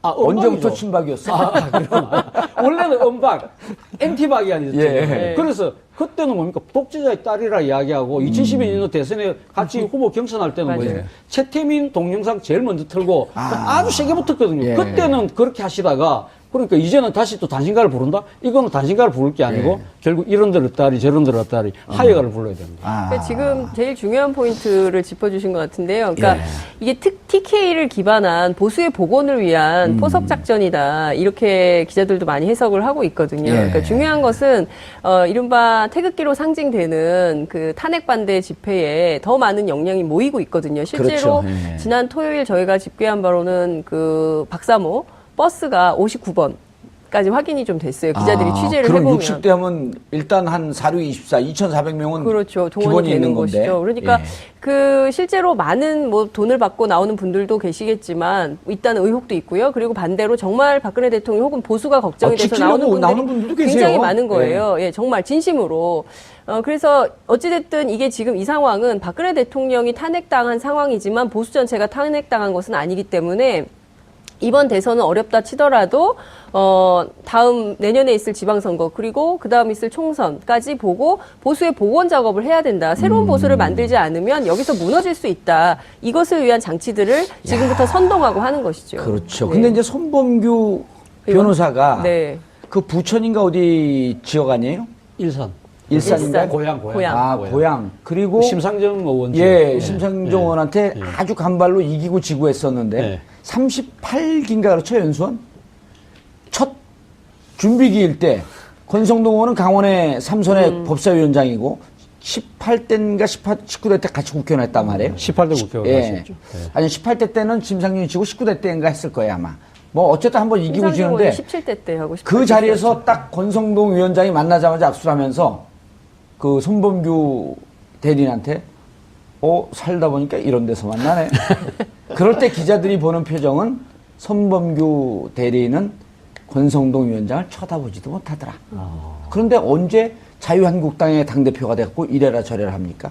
언제부터 언박이죠. 친박이었어? 그러나 원래는 언박, 엔티박이 아니었죠. 예. 그래서 그때는 뭡니까? 독재자의 딸이라 이야기하고 2012년 대선에 같이 후보 경선할 때는 맞아요. 뭐예요? 최태민 동영상 제일 먼저 틀고 아주 세게 붙었거든요. 예. 그때는 그렇게 하시다가 그러니까 이제는 다시 또 단신가를 부른다? 이거는 단신가를 부를 게 아니고 결국 이런 데로 딸이 저런 데로 딸이 하예가를 불러야 됩니다. 그러니까 지금 제일 중요한 포인트를 짚어주신 것 같은데요. 그러니까 예. 이게 TK를 기반한 보수의 복원을 위한 포석 작전이다. 이렇게 기자들도 많이 해석을 하고 있거든요. 예. 그러니까 중요한 것은 이른바 태극기로 상징되는 그 탄핵 반대 집회에 더 많은 역량이 모이고 있거든요. 실제로 그렇죠. 예. 지난 토요일 저희가 집계한 바로는 그 박사모 버스가 59번까지 확인이 좀 됐어요. 기자들이 취재를 그럼 해보면. 60대 하면 일단 한 4624, 2,400명은 그렇죠. 동원이 기본이 되는 있는 건데. 것이죠. 그러니까 예. 그 실제로 많은 뭐 돈을 받고 나오는 분들도 계시겠지만 있다는 의혹도 있고요. 그리고 반대로 정말 박근혜 대통령 혹은 보수가 걱정이 돼서 지키려고 나오는 분들도 분들이 계세요. 굉장히 많은 거예요. 예, 정말 진심으로. 그래서 어찌됐든 이게 지금 이 상황은 박근혜 대통령이 탄핵당한 상황이지만 보수 전체가 탄핵당한 것은 아니기 때문에 이번 대선은 어렵다 치더라도 다음 내년에 있을 지방선거 그리고 그다음 있을 총선까지 보고 보수의 복원 작업을 해야 된다. 새로운 보수를 만들지 않으면 여기서 무너질 수 있다. 이것을 위한 장치들을 지금부터 선동하고 하는 것이죠. 그렇죠. 네. 근데 이제 손범규 변호사가 네. 그 부천인가 어디 지역 아니에요? 일산. 일산인가? 일산. 고향. 아, 고향. 그리고 심상정 의원. 예, 심상정 예. 의원한테 예. 아주 간발로 이기고 지고 했었는데 예. 38기인가 그렇죠, 연수원? 첫 준비기일 때 권성동 의원은 강원의 삼선의 법사위원장이고 18대인가 19대 때 같이 국회의원 했단 말이에요. 18대 국회의원 예. 하셨죠. 예. 아니 18대 때는 심상정이 지고 19대 때인가 했을 거예요, 아마. 뭐 어쨌든 한번 이기고 지는데 17대 때 하고 싶어요. 그 자리에서 딱 권성동 위원장이 만나자마자 악수를 하면서 그 손범규 대리인한테 살다 보니까 이런 데서 만나네. 그럴 때 기자들이 보는 표정은 손범규 대리인은 권성동 위원장을 쳐다보지도 못하더라. 그런데 언제 자유한국당의 당대표가 됐고 이래라 저래라 합니까?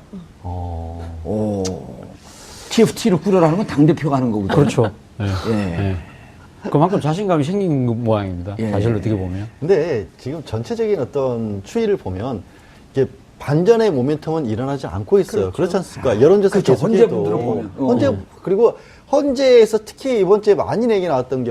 TFT를 꾸려라는 건 당대표가 하는 거거든요. 그렇죠. 예. 예. 예. 그만큼 자신감이 생긴 모양입니다. 예. 사실 어떻게 보면. 근데 지금 전체적인 어떤 추이를 보면 이게 반전의 모멘텀은 일어나지 않고 있어요. 그렇지 않습니까? 여론조사 그렇죠. 계속해도 헌재 분들을 보면. 헌재 그리고 헌재에서 특히 이번 주에 많이 얘기 나왔던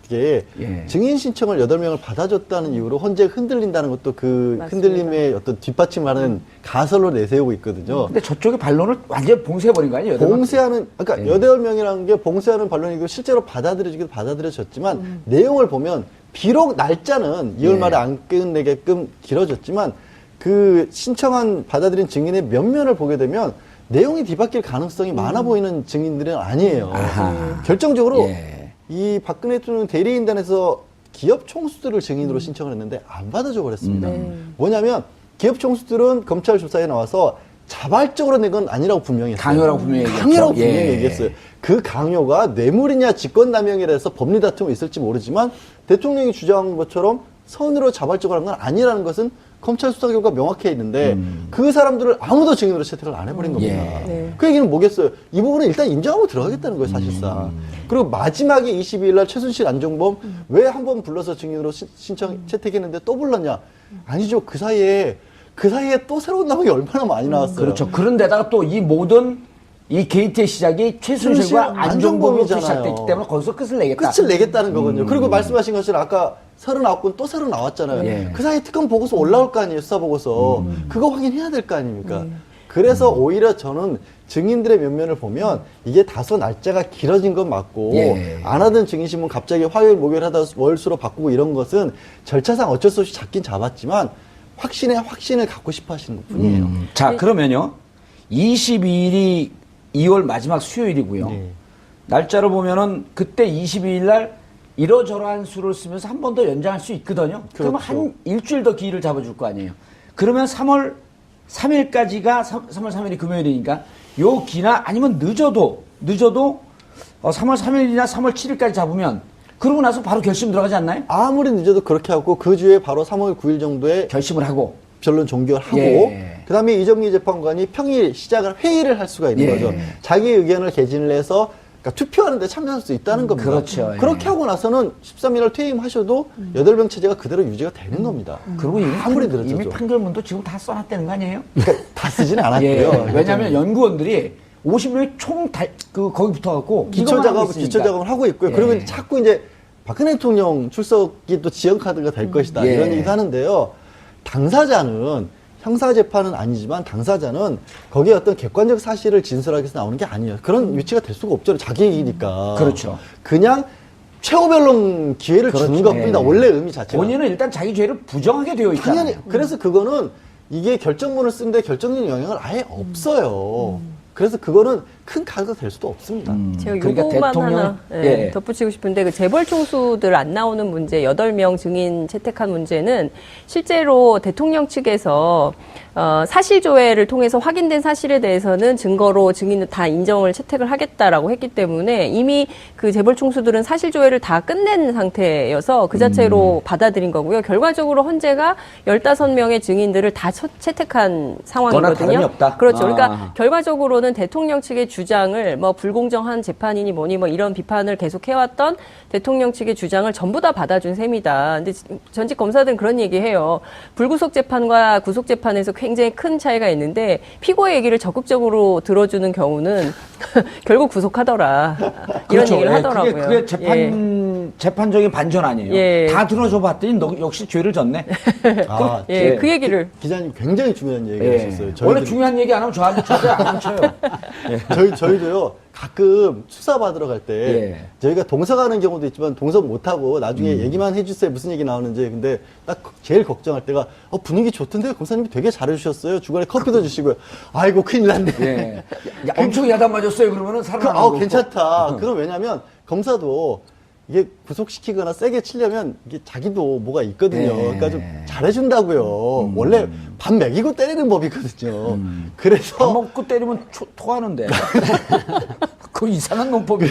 게 예. 증인 신청을 8명을 받아줬다는 이유로 헌재 흔들린다는 것도 그 맞습니다. 흔들림의 어떤 뒷받침하는 가설로 내세우고 있거든요. 근데 저쪽의 반론을 완전히 봉쇄해버린 거 아니에요? 봉쇄하는, 그러니까 8명이라는 게 봉쇄하는 반론이고 실제로 받아들여지기도 받아들여졌지만 내용을 보면 비록 날짜는 2월 예. 말에 안 끝내게끔 길어졌지만 그 신청한 받아들인 증인의 면면을 보게 되면 내용이 뒤바뀔 가능성이 많아 보이는 증인들은 아니에요. 아하. 결정적으로 예. 이 박근혜 대통령 대리인단에서 기업 총수들을 증인으로 신청을 했는데 안 받아줘 버렸습니다. 뭐냐면 기업 총수들은 검찰 조사에 나와서 자발적으로 낸 건 아니라고 분명히 했어요. 강요라고 분명히 얘기했죠. 강요라고 분명히 예. 얘기했어요. 그 강요가 뇌물이냐 직권남용이라 해서 법리 다툼이 있을지 모르지만 대통령이 주장한 것처럼 선으로 자발적으로 한 건 아니라는 것은 검찰 수사 결과 명확해 있는데 그 사람들을 아무도 증인으로 채택을 안 해버린 겁니다. 예. 네. 그 얘기는 뭐겠어요? 이 부분은 일단 인정하고 들어가겠다는 거예요, 사실상. 그리고 마지막에 22일 날 최순실 안종범 왜 한 번 불러서 증인으로 신청 채택했는데 또 불렀냐? 아니죠. 그 사이에 또 새로운 내용이 얼마나 많이 나왔어요. 그렇죠. 그런데다가 또 이 모든 이 게이트의 시작이 최순실과 안종범으로부터 시작됐기 때문에 거기서 끝을 내겠다. 끝을 내겠다는 거거든요. 그리고 말씀하신 것처럼 아까 39건 또 새로 나왔잖아요. 예. 그 사이에 특검 보고서 올라올 거 아니에요, 수사 보고서. 그거 확인해야 될 거 아닙니까? 그래서 오히려 저는 증인들의 면면을 보면 이게 다소 날짜가 길어진 건 맞고 예. 안 하던 증인신문 갑자기 화요일, 목요일 하다 월수로 바꾸고 이런 것은 절차상 어쩔 수 없이 잡긴 잡았지만 확신을 갖고 싶어 하시는 것 뿐이에요. 자, 그러면요. 22일이 2월 마지막 수요일이고요. 네. 날짜로 보면은 그때 22일 날 이러저러한 수를 쓰면서 한 번 더 연장할 수 있거든요. 그러면 그렇죠. 한 일주일 더 기일을 잡아줄 거 아니에요. 그러면 3월 3일까지가 3월 3일이 금요일이니까 요 기나 아니면 늦어도 3월 3일이나 3월 7일까지 잡으면 그러고 나서 바로 결심 들어가지 않나요? 아무리 늦어도 그렇게 하고 그 주에 바로 3월 9일 정도에 결심을 하고. 변론 종결하고 예. 그다음에 이정미 재판관이 평일 시작을 회의를 할 수가 있는 예. 거죠. 자기 의견을 개진을 해서 그러니까 투표하는데 참여할 수 있다는 겁니다. 그렇죠. 예. 그렇게 하고 나서는 13일 퇴임하셔도 8명 체제가 그대로 유지가 되는 겁니다. 그리고 이미, 아무리 이미 늦어도 판결문도 지금 다 써놨다는 거 아니에요? 그러니까 다 쓰지는 않았고요. 예. 왜냐하면 연구원들이 50명이 거기 붙어갖고 기초작업을 하고 있고요. 예. 그리고 이제 자꾸 이제 박근혜 대통령 출석이 또 지역카드가 될 것이다 예. 이런 얘기도 하는데요. 당사자는 형사재판은 아니지만 당사자는 거기에 어떤 객관적 사실을 진술하기 위해서 나오는 게 아니에요. 그런 위치가 될 수가 없죠. 자기 얘기니까. 그렇죠. 그냥 최후 변론 기회를 주는 그렇죠. 것뿐이다. 예. 원래 의미 자체가. 본인은 일단 자기 죄를 부정하게 되어 있잖아요. 당연히 그래서 그거는 이게 결정문을 쓰는데 결정적인 영향을 아예 없어요. 그래서 그거는 큰 카드가 될 수도 없습니다. 제가 그러니까 요것만 대통령- 하나 예. 덧붙이고 싶은데 그 재벌 총수들 안 나오는 문제 8명 증인 채택한 문제는 실제로 대통령 측에서 사실 조회를 통해서 확인된 사실에 대해서는 증거로 증인을 다 인정을 채택을 하겠다라고 했기 때문에 이미 그 재벌 총수들은 사실 조회를 다 끝낸 상태여서 그 자체로 받아들인 거고요. 결과적으로 헌재가 15명의 증인들을 다 채택한 상황이거든요. 다름이 없다. 그렇죠. 그러니까 아. 결과적으로는 대통령 측의 주장을 뭐 불공정한 재판이니 뭐니 뭐 이런 비판을 계속 해왔던 대통령 측의 주장을 전부 다 받아준 셈이다. 근데 전직 검사들은 그런 얘기해요. 불구속 재판과 구속 재판에서 굉장히 큰 차이가 있는데 피고의 얘기를 적극적으로 들어주는 경우는 결국 구속하더라. 이런 그렇죠. 얘기를 예, 하더라고요. 그게 재판적인 반전 아니에요. 예. 다 들어줘 봤더니 너 역시 죄를 졌네. 아, 예, 그 얘기를 기자님 굉장히 중요한 얘기를 예. 하셨어요. 원래 저희들이- 중요한 얘기 안 하면 저한테 안 쳐요. 저희도요 가끔 수사 받으러 갈 때 예. 저희가 동서 가는 경우도 있지만 동서 못 하고 나중에 얘기만 해주세요 무슨 얘기 나오는지. 근데 딱 제일 걱정할 때가 분위기 좋던데요 검사님이 되게 잘해주셨어요. 주간에 커피도 주시고요. 아이고 큰일 났네. 예. 야, 엄청 야단 맞았어요. 그러면은 살아나고. 괜찮다. 그럼 왜냐면 검사도 이게 구속시키거나 세게 치려면 이게 자기도 뭐가 있거든요. 예. 그러니까 좀 잘해준다고요. 원래 밥 먹이고 때리는 법이거든요. 그래서 밥 먹고 때리면 토하는데. 그 이상한 논법이네.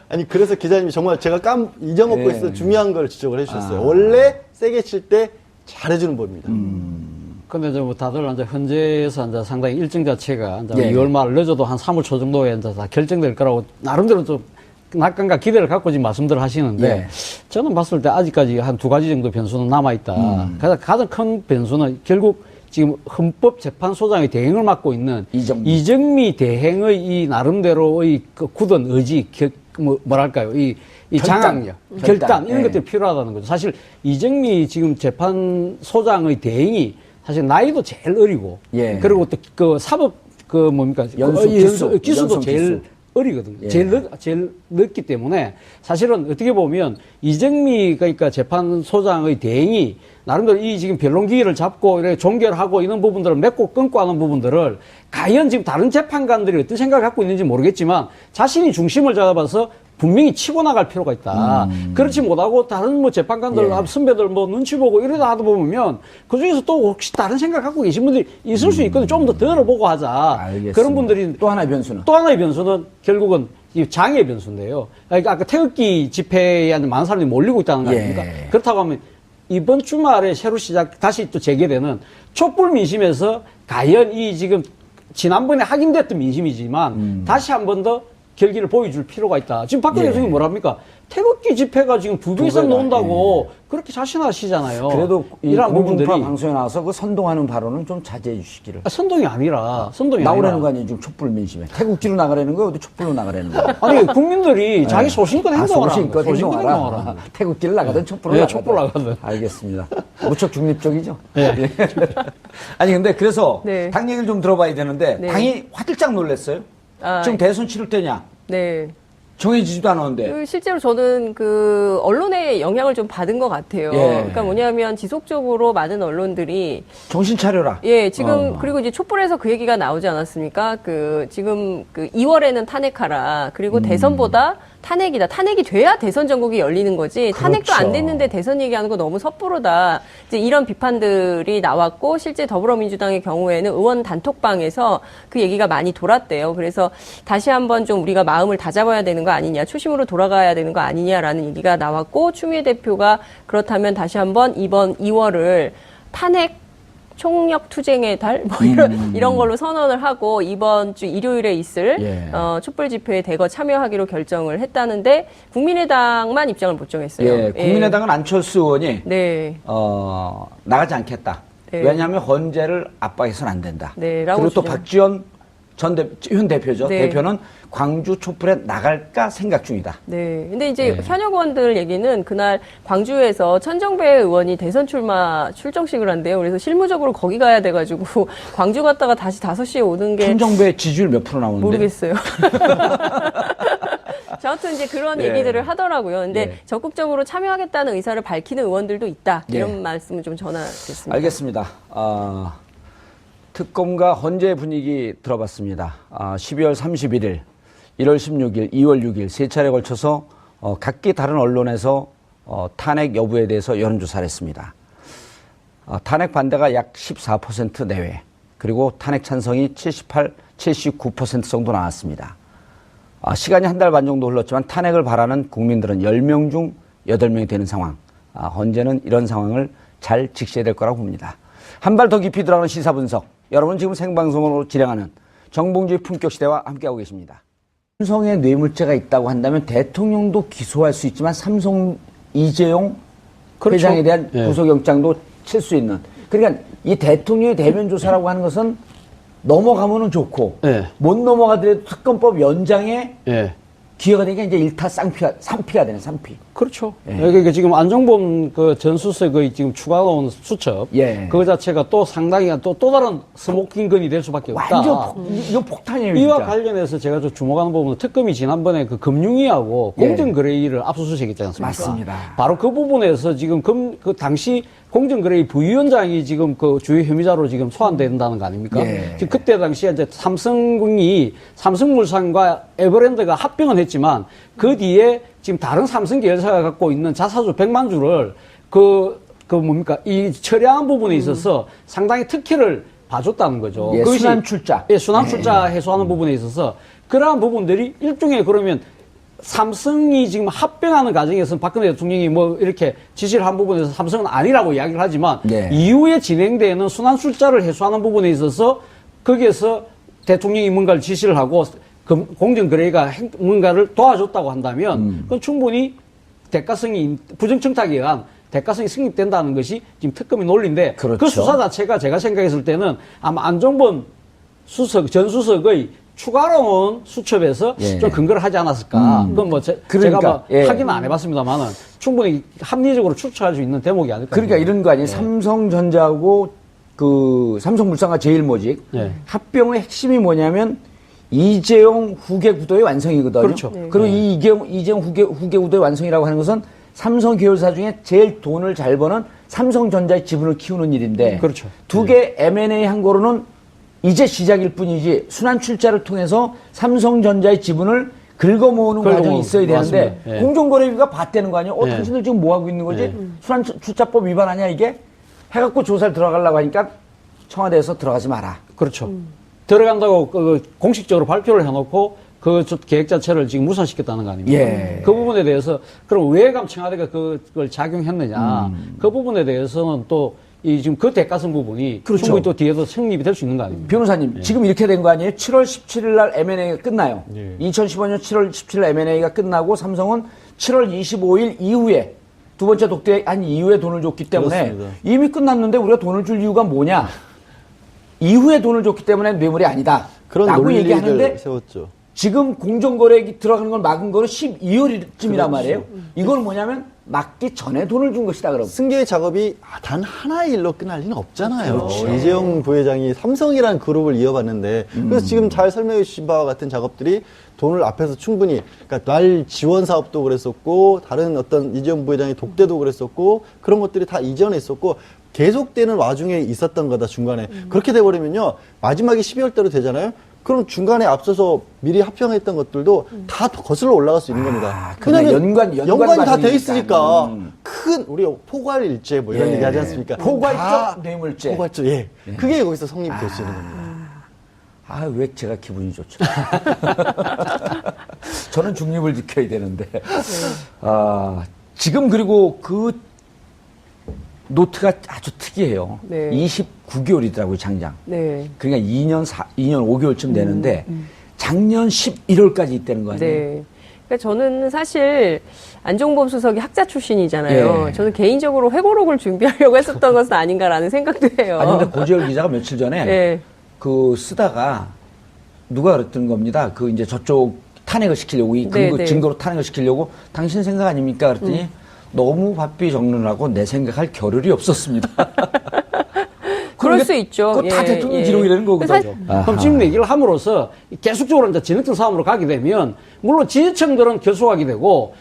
아니 그래서 기자님이 정말 제가 잊어먹고 예. 있어서 중요한 걸 지적을 해주셨어요. 아. 원래 세게 칠 때 잘해주는 법입니다. 근데 뭐 다들 이제 현재에서 이제 상당히 일정 자체가 이제 예. 2월 말 늦어도 한 3월 초 정도에 이제 다 결정될 거라고 나름대로 좀 낙관과 기대를 갖고 지금 말씀들 하시는데 예. 저는 봤을 때 아직까지 한 2가지 정도 변수는 남아있다. 가장 큰 변수는 결국 지금 헌법재판소장의 대행을 맡고 있는 이정미. 이정미 대행의 이 나름대로의 그 굳은 의지, 뭐랄까요. 이 결단. 장악력, 결단. 결단, 이런 예. 것들이 필요하다는 거죠. 사실 이정미 지금 재판소장의 대행이 사실 나이도 제일 어리고, 예. 그리고 또 그 사법 뭡니까? 연수, 기수도 연성 제일 기수. 어리거든요. 예. 제일 늦기 때문에 사실은 어떻게 보면 이정미 그러니까 재판소장의 대행이 나름대로 이 지금 변론 기회를 잡고 이렇게 종결하고 이런 부분들을 맺고 끊고 하는 부분들을 과연 지금 다른 재판관들이 어떤 생각을 갖고 있는지 모르겠지만 자신이 중심을 잡아서 분명히 치고 나갈 필요가 있다. 그렇지 못하고 다른 뭐 재판관들, 예. 선배들 뭐 눈치 보고 이러다 하다 보면 그 중에서 또 혹시 다른 생각 갖고 계신 분들이 있을 수 있거든요. 좀 더 들어보고 하자. 알겠습니다. 그런 분들이 또 하나의 변수는 또 하나의 변수는 결국은 이 장애 변수인데요. 그러니까 아까 태극기 집회에 많은 사람들이 몰리고 있다는 거 아닙니까? 예. 그렇다고 하면 이번 주말에 새로 다시 또 재개되는 촛불 민심에서 과연 이 지금 지난번에 확인됐던 민심이지만 다시 한 번 더 결기를 보여줄 필요가 있다. 지금 박근혜 예. 대통령이 뭐랍니까? 태극기 집회가 지금 두 배 이상 배가, 나온다고 그렇게 자신하시잖아요. 그래도 이 이러한 부분들이 공중파 방송에 나와서 그 선동하는 발언은 좀 자제해 주시기를. 선동이 아니라 선동이 나오라는 아니라 거 아니에요, 지금 촛불 민심에. 태국지로 나가라는 거예요, 어디 촛불로 나가라는 거예요. 아니 국민들이 자기 소신껏 행동하라. 소신껏 소신껏 행동하라. 태국지를 나가든 촛불로 네, 나가든. 촛불 나가든. 알겠습니다. 무척 중립적이죠. 네. 예. 아니 근데 그래서 네. 당 얘기를 좀 들어봐야 되는데 네. 당이 화들짝 놀랐어요. 아, 지금 대선 치를 때냐? 네. 정해지지도 않았는데. 그 실제로 저는 그 언론의 영향을 좀 받은 것 같아요. 예. 그러니까 뭐냐면 지속적으로 많은 언론들이 정신 차려라. 예, 지금 그리고 이제 촛불에서 그 얘기가 나오지 않았습니까? 그 지금 그 2월에는 탄핵하라. 그리고 대선보다 탄핵이다. 탄핵이 돼야 대선 전국이 열리는 거지. 탄핵도 안 그렇죠. 됐는데 대선 얘기하는 거 너무 섣부르다. 이제 이런 비판들이 나왔고 실제 더불어민주당의 경우에는 의원 단톡방에서 그 얘기가 많이 돌았대요. 그래서 다시 한번 좀 우리가 마음을 다잡아야 되는 거 아니냐. 초심으로 돌아가야 되는 거 아니냐라는 얘기가 나왔고 추미애 대표가 그렇다면 다시 한번 이번 2월을 탄핵 총력 투쟁의 달, 뭐 이런 걸로 선언을 하고 이번 주 일요일에 있을 예. 촛불 집회에 대거 참여하기로 결정을 했다는데 국민의당만 입장을 못 정했어요. 예, 국민의당은 안철수 의원이 네. 나가지 않겠다. 네. 왜냐하면 헌재를 압박해서는 안 된다. 네, 라고 그리고 또 주장. 박지원 현 대표죠. 네. 대표는 광주 촛불에 나갈까 생각 중이다. 네. 근데 이제 네. 현역 의원들 얘기는 그날 광주에서 천정배 의원이 대선 출정식을 한대요. 그래서 실무적으로 거기 가야 돼가지고 광주 갔다가 다시 5시에 오는 게 천정배 지지율 몇 프로 나오는데? 모르겠어요. 자, 아무튼 이제 그런 예. 얘기들을 하더라고요. 근데 예. 적극적으로 참여하겠다는 의사를 밝히는 의원들도 있다. 이런 예. 말씀을 좀 전하겠습니다. 알겠습니다. 특검과 헌재 분위기 들어봤습니다. 12월 31일, 1월 16일, 2월 6일 세 차례 걸쳐서 각기 다른 언론에서 탄핵 여부에 대해서 여론조사를 했습니다. 탄핵 반대가 약 14% 내외, 그리고 탄핵 찬성이 79% 정도 나왔습니다. 시간이 한 달 반 정도 흘렀지만 탄핵을 바라는 국민들은 10명 중 8명이 되는 상황. 헌재는 이런 상황을 잘 직시해야 될 거라고 봅니다. 한 발 더 깊이 들어가는 시사 분석. 여러분은 지금 생방송으로 진행하는 정봉주의 품격시대와 함께하고 계십니다. 삼성에 뇌물죄가 있다고 한다면 대통령도 기소할 수 있지만 삼성 이재용 그렇죠. 회장에 대한 예. 구속영장도 칠 수 있는. 그러니까 이 대통령의 대면 조사라고 하는 것은 넘어가면은 좋고 예. 못 넘어가더라도 특검법 연장에 예. 기회가 되니까 이제 일타 쌍피가 3피가 되는 3피. 그렇죠. 예. 그러니까 지금 안종범 그 전수석의 지금 추가 나온 수첩. 예. 그거 자체가 또 상당히 또 다른 스모킹건이 될 수밖에 없다. 완전 이거 폭탄이에요. 이와 진짜. 관련해서 제가 좀 주목하는 부분은 특검이 지난번에 그 금융위하고 예. 공정거래위를 압수수색했지 않습니까? 맞습니다. 바로 그 부분에서 지금 그 당시 공정거래위 부위원장이 지금 그 주요 혐의자로 지금 소환된다는 거 아닙니까? 예. 지금 그때 당시에 이제 삼성물산과 에버랜드가 합병은 했지만 그 뒤에 지금 다른 삼성 계열사가 갖고 있는 자사주 100만 주를 이 처리한 부분에 있어서 상당히 특혜를 봐줬다는 거죠. 예, 그것이- 순환출자. 예, 순환출자 해소하는 부분에 있어서 그러한 부분들이 일종의 그러면 삼성이 지금 합병하는 과정에서는 박근혜 대통령이 뭐 이렇게 지시를 한 부분에서 삼성은 아니라고 이야기를 하지만 네. 이후에 진행되는 순환출자를 해소하는 부분에 있어서 거기에서 대통령이 뭔가를 지시를 하고 공정거래가 뭔가를 도와줬다고 한다면 그건 충분히 대가성이 부정청탁에 의한 대가성이 승립된다는 것이 지금 특검의 논리인데 그렇죠. 그 수사 자체가 제가 생각했을 때는 아마 안종범 전 수석의 추가로는 수첩에서 예. 좀 근거를 하지 않았을까. 그건 뭐 제가 그러니까, 뭐 예. 확인은 안 해봤습니다만은 충분히 합리적으로 추측할 수 있는 대목이 아닐까. 그러니까 이런 거 아니에요. 예. 삼성전자하고 그 삼성물산과 제일모직 예. 합병의 핵심이 뭐냐면 이재용 후계 구도의 완성이거든요. 그렇죠. 그리고 이 이재용 후계 구도의 완성이라고 하는 것은 삼성 계열사 중에 제일 돈을 잘 버는 삼성전자의 지분을 키우는 일인데 그렇죠. 두 개 M&A 한 거로는 이제 시작일 뿐이지 순환 출자를 통해서 삼성전자의 지분을 긁어모으는 과정이 있어야 되는데 맞습니다. 예. 공정거래위가 봤다는 거 아니에요? 예. 당신들 지금 뭐 하고 있는 거지? 예. 순환 출자법 위반 아니야 이게? 해갖고 조사를 들어가려고 하니까 청와대에서 들어가지 마라. 그렇죠. 들어간다고 공식적으로 발표를 해놓고 그 계획 자체를 지금 무산시켰다는 거 아닙니까? 예. 그 부분에 대해서 그럼 왜 청와대가 그걸 작용했느냐? 그 부분에 대해서는 또 이 지금 그 대가성 부분이 그렇죠. 충분히 또 뒤에서 성립이 될 수 있는 거 아닙니까? 변호사님, 지금 이렇게 된 거 아니에요? 7월 17일 날 M&A가 끝나요. 예. 2015년 7월 17일 M&A가 끝나고 삼성은 7월 25일 이후에 두 번째 독대한 이후에 돈을 줬기 때문에 그렇습니다. 이미 끝났는데 우리가 돈을 줄 이유가 뭐냐? 이후에 돈을 줬기 때문에 뇌물이 아니다. 그런 라고 논리를 얘기하는데 세웠죠. 지금 공정거래 들어가는 걸 막은 거는 12월쯤이란 그렇죠. 말이에요. 이건 뭐냐면 막기 전에 돈을 준 것이다. 그럼. 승계의 작업이 단 하나의 일로 끝날 리는 없잖아요. 그렇죠. 이재용 부회장이 삼성이라는 그룹을 이어봤는데 그래서 지금 잘 설명해 주신 바와 같은 작업들이 돈을 앞에서 충분히 그러니까 날 지원 사업도 그랬었고 다른 어떤 이재용 부회장의 독대도 그랬었고 그런 것들이 다 이전에 있었고 계속되는 와중에 있었던 거다 중간에 그렇게 돼버리면요 마지막에 12월대로 되잖아요. 그럼 중간에 앞서서 미리 합병했던 것들도 다 거슬러 올라갈 수 있는 겁니다. 그러네. 연관이 연관이 다 돼 과정이니까. 있으니까 큰 우리 포괄일제 뭐 이런 예. 얘기 하지 않습니까? 포괄적 다 뇌물죄. 포괄적 예. 그게 거기서 성립이 될 수 있는 겁니다. 아, 왜 제가 기분이 좋죠? 저는 중립을 지켜야 되는데. 아, 지금 그리고 그 노트가 아주 특이해요. 네. 29개월이더라고요, 장장. 네. 그러니까 2년 5개월쯤 되는데 작년 11월까지 있다는 거 아니에요? 네. 그러니까 저는 사실 안종범 수석이 학자 출신이잖아요. 예. 저는 개인적으로 회고록을 준비하려고 했었던 것은 아닌가라는 생각도 해요. 아니, 근데 고재열 기자가 며칠 전에 네. 그 쓰다가 누가 그랬던 겁니다. 그 이제 저쪽 탄핵을 시키려고 이 네, 네. 증거로 탄핵을 시키려고 당신 생각 아닙니까? 그랬더니 너무 바삐 적느라고 내 생각할 겨를이 없었습니다. 그럴 수 있죠. 그거 다 예, 대통령 예. 기록이라는 거거든요. 사실- 그럼 지금 얘기를 함으로써 계속적으로 이제 진흙탕 싸움으로 가게 되면 물론 지지층들은 결속하게 되고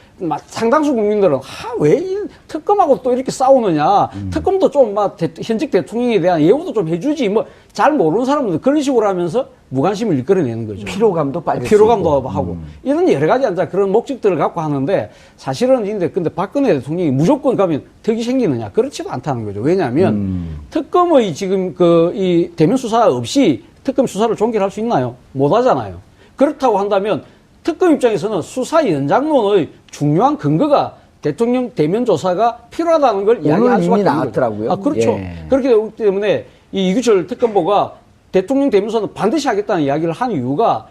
상당수 국민들은 왜 이 특검하고 또 이렇게 싸우느냐 특검도 좀 현직 대통령에 대한 예우도 좀 해주지 뭐 잘 모르는 사람들 그런 식으로 하면서 무관심을 이끌어내는 거죠. 피로감도 빨리 피로감도 하고 이런 여러 가지 이제 그런 목적들을 갖고 하는데 사실은 근데 박근혜 대통령이 무조건 가면 덕이 생기느냐 그렇지도 않다는 거죠. 왜냐하면 특검의 지금 이 대면 수사 없이 특검 수사를 종결할 수 있나요? 못 하잖아요. 그렇다고 한다면 특검 입장에서는 수사 연장론의 중요한 근거가 대통령 대면 조사가 필요하다는 걸 이야기할 오늘 수밖에 이미 없는 나왔더라고요. 거죠. 그렇죠. 예. 그렇기 때문에 이 이규철 특검보가 대통령 대면서는 반드시 하겠다는 이야기를 한 이유가